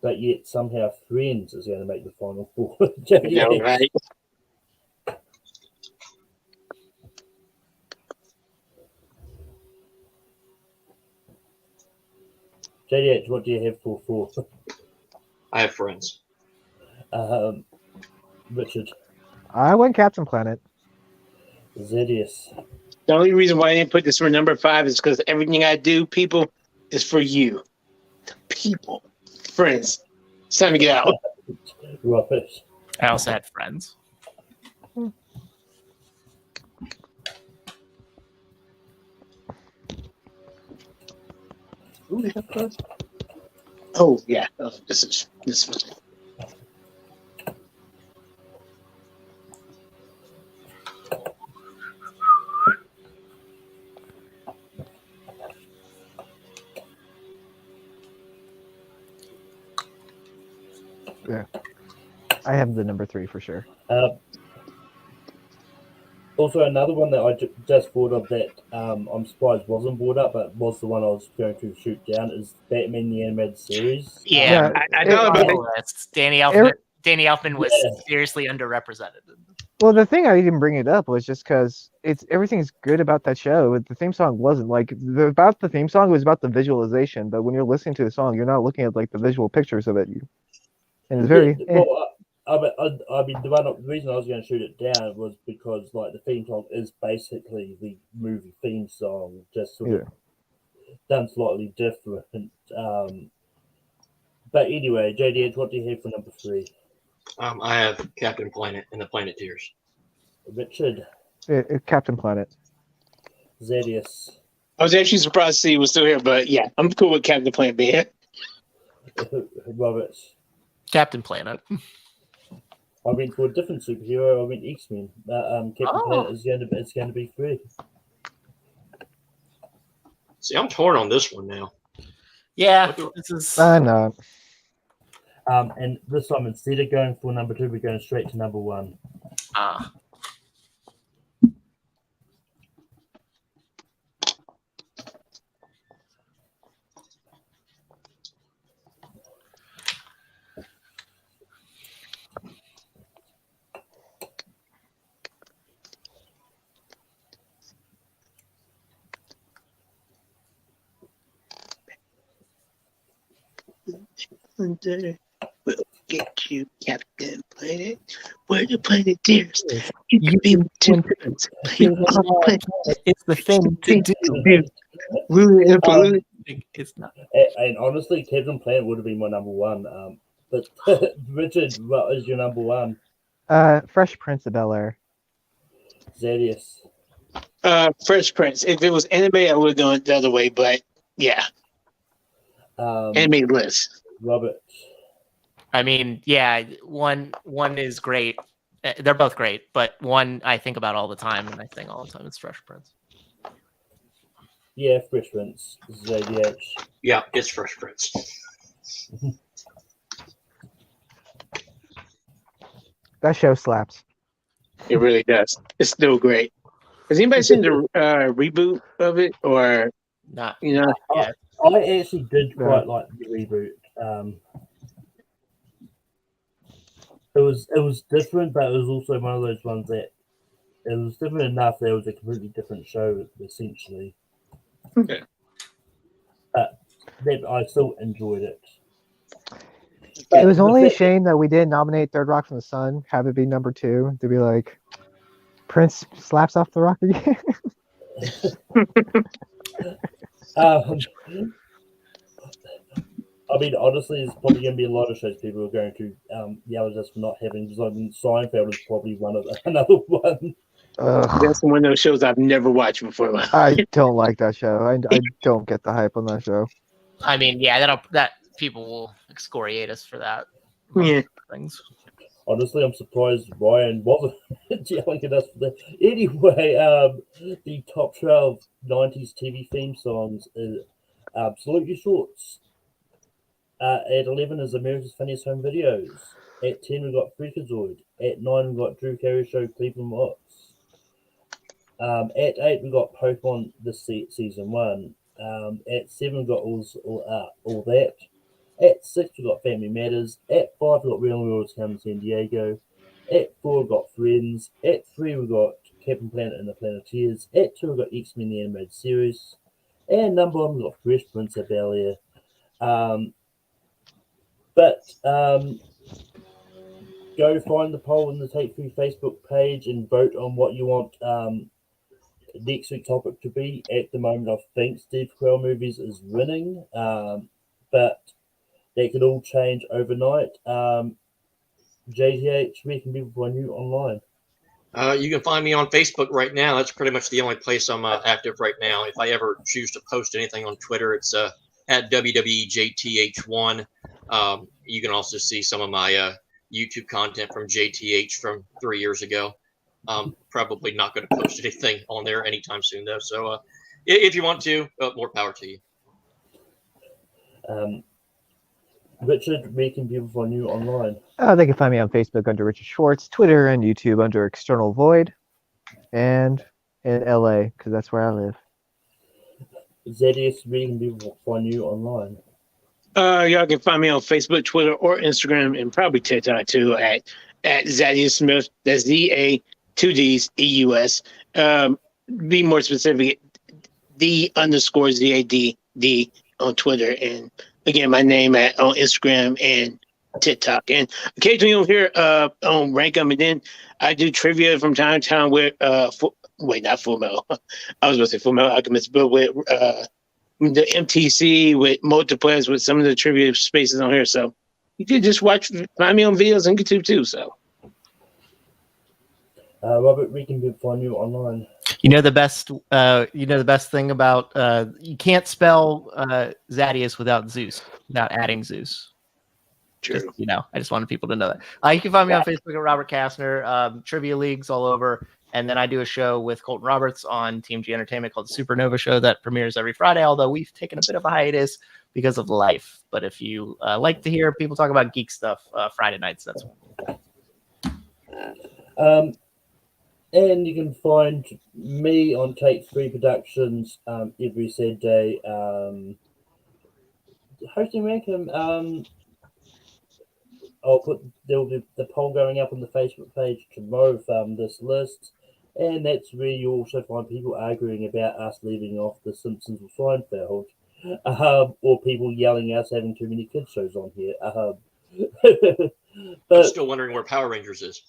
But yet somehow Friends is going to make the Final Four. Yeah, right. JDH, what do you have for 4? I have Friends. Richard. I went Captain Planet. Zedius. The only reason why I didn't put this for number 5 is because everything I do, people, is for you. The people. Friends. It's time to get out. Robert. I also had Friends. Oh, yeah. Oh, this is. I have the number 3 for sure. Also, another one that I just thought of that I'm surprised wasn't brought up, but was the one I was going to shoot down, is Batman the Animated Series. Yeah, I thought about it. Danny Elfman was seriously underrepresented. Well, the thing I didn't bring it up was just because everything's good about that show. But the theme song wasn't about the theme song. It was about the visualization. But when you're listening to the song, you're not looking at like the visual pictures of it. And it's very. I mean, the reason I was going to shoot it down was because like the theme song is basically the movie theme song, just sort of done slightly different. But anyway, JDH, what do you have for number 3? I have Captain Planet and the Planeteers. Richard. Captain Planet. Zedius. I was actually surprised to see he was still here, but yeah, I'm cool with Captain Planet being here. Robert. Captain Planet. I went for a different superhero. I went X-Men. Captain Planet is going to be 3. See, I'm torn on this one now. Yeah, this is. I'm not. And this time, instead of going for number 2, we're going straight to number 1. We'll get you, Captain Planet. We're the Planeteers. You be It's the thing to do. It's not. And honestly, Captain Planet would have been my number 1. But Richard, what is your number 1? Fresh Prince of Bel Air. Zedius. Fresh Prince. If it was anime, I would have gone the other way, but yeah. Anime list. Robert. I mean, yeah, one is great. They're both great, but one I think about all the time, and I think all the time it's Fresh Prince. Yeah, Fresh Prince. ZDH. Yeah, it's Fresh Prince. That show slaps. It really does. It's still great. Has anybody seen the reboot of it, or not? You know, yeah. I actually did quite like the reboot. It was different, but it was also one of those ones that it was different enough that it was a completely different show, essentially. Okay. But I still enjoyed it. It was only a shame that we didn't nominate Third Rock from the Sun, have it be number 2, to be like, Prince slaps off the rock again. I mean, honestly, there's probably going to be a lot of shows people are going to yell at us for not having. Because I mean, Seinfeld is probably another one. That's one of those shows I've never watched before. I don't like that show. I don't get the hype on that show. I mean, yeah, that people will excoriate us for that. Yeah. Things. Honestly, I'm surprised Ryan wasn't yelling at us for that. Anyway, the top 12 90s TV theme songs is Salute Your Shorts. At 11 is America's Funniest Home Videos. At 10, we got Freakazoid. At 9, we got Drew Carey Show, Cleveland Rocks. At 8, we got Pokemon this season 1. At 7, we got all that. At 6, we got Family Matters. At 5, we got Real World's Come to San Diego. At 4, we got Friends. At 3, we got Captain Planet and the Planeteers. At 2, we got X-Men the Animated Series. And number 1, we got Fresh Prince of Bel Air. Go find the poll in the Take 3 Facebook page and vote on what you want next week's topic to be. At the moment, I think Steve Carell movies is winning, but that could all change overnight. JTH, where can people find you online? You can find me on Facebook right now. That's pretty much the only place I'm active right now. If I ever choose to post anything on Twitter, it's at WWEJTH1. You can also see some of my YouTube content from JTH from 3 years ago. Probably not going to post anything on there anytime soon, though. So if you want to, more power to you. Richard, where can people find you online? They can find me on Facebook under Richard Schwartz, Twitter and YouTube under External Void, and in LA because that's where I live. Zedius, where can people find you online? Y'all can find me on Facebook, Twitter, or Instagram, and probably TikTok too at Zadius Smith. That's ZA2Ds EUS. Be more specific, D_ZADD on Twitter, and again my name on Instagram and TikTok. And occasionally you'll hear on Rankum, and then I do trivia from time to time with not Full Metal. I was going to say Full Metal Alchemist, but with the MTC, with multiplayers, with some of the trivia spaces on here. So you can just find me on videos on YouTube too. So Robert, where can people find you online? The best thing about you can't spell Zadius without Zeus, without adding Zeus. true. Just, I just wanted people to know that. You can find me on Facebook at Robert Kastner, trivia leagues all over. And then I do a show with Colton Roberts on Team G Entertainment called the Supernova Show that premieres every Friday, although we've taken a bit of a hiatus because of life. But if you like to hear people talk about geek stuff, Friday nights, that's And you can find me on Take 3 Productions every Saturday. Hosting Rankum. There'll be the poll going up on the Facebook page tomorrow from this list. And that's where you also find people arguing about us leaving off The Simpsons or Seinfeld, or people yelling at us having too many kids shows on here. I'm still wondering where Power Rangers is.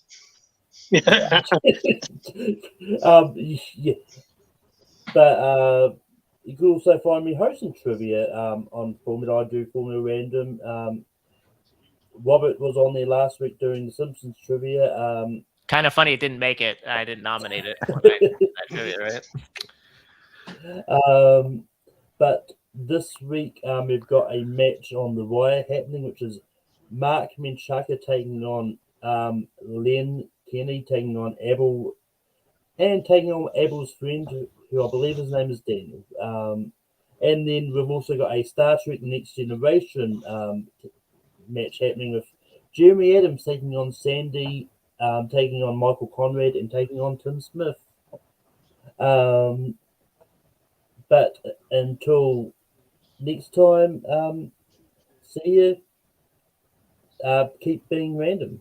Yeah. But you can also find me hosting trivia on Formula. I do Formula Random. Robert was on there last week doing the Simpsons trivia. kind of funny it didn't make it. I didn't nominate it. Right? But this week we've got a match on the wire happening, which is Mark Menchaca taking on Len Kenny, taking on Abel, and taking on Abel's friend, who I believe his name is Daniel. And then we've also got a Star Trek Next Generation match happening with Jeremy Adams taking on Sandy, taking on Michael Conrad, and taking on Tim Smith. But until next time, see you. Keep being random.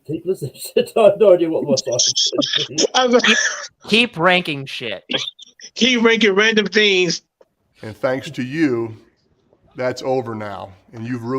Keep listening. I have no idea what my Keep ranking shit. Keep ranking random things. And thanks to you, that's over now. And you've ruined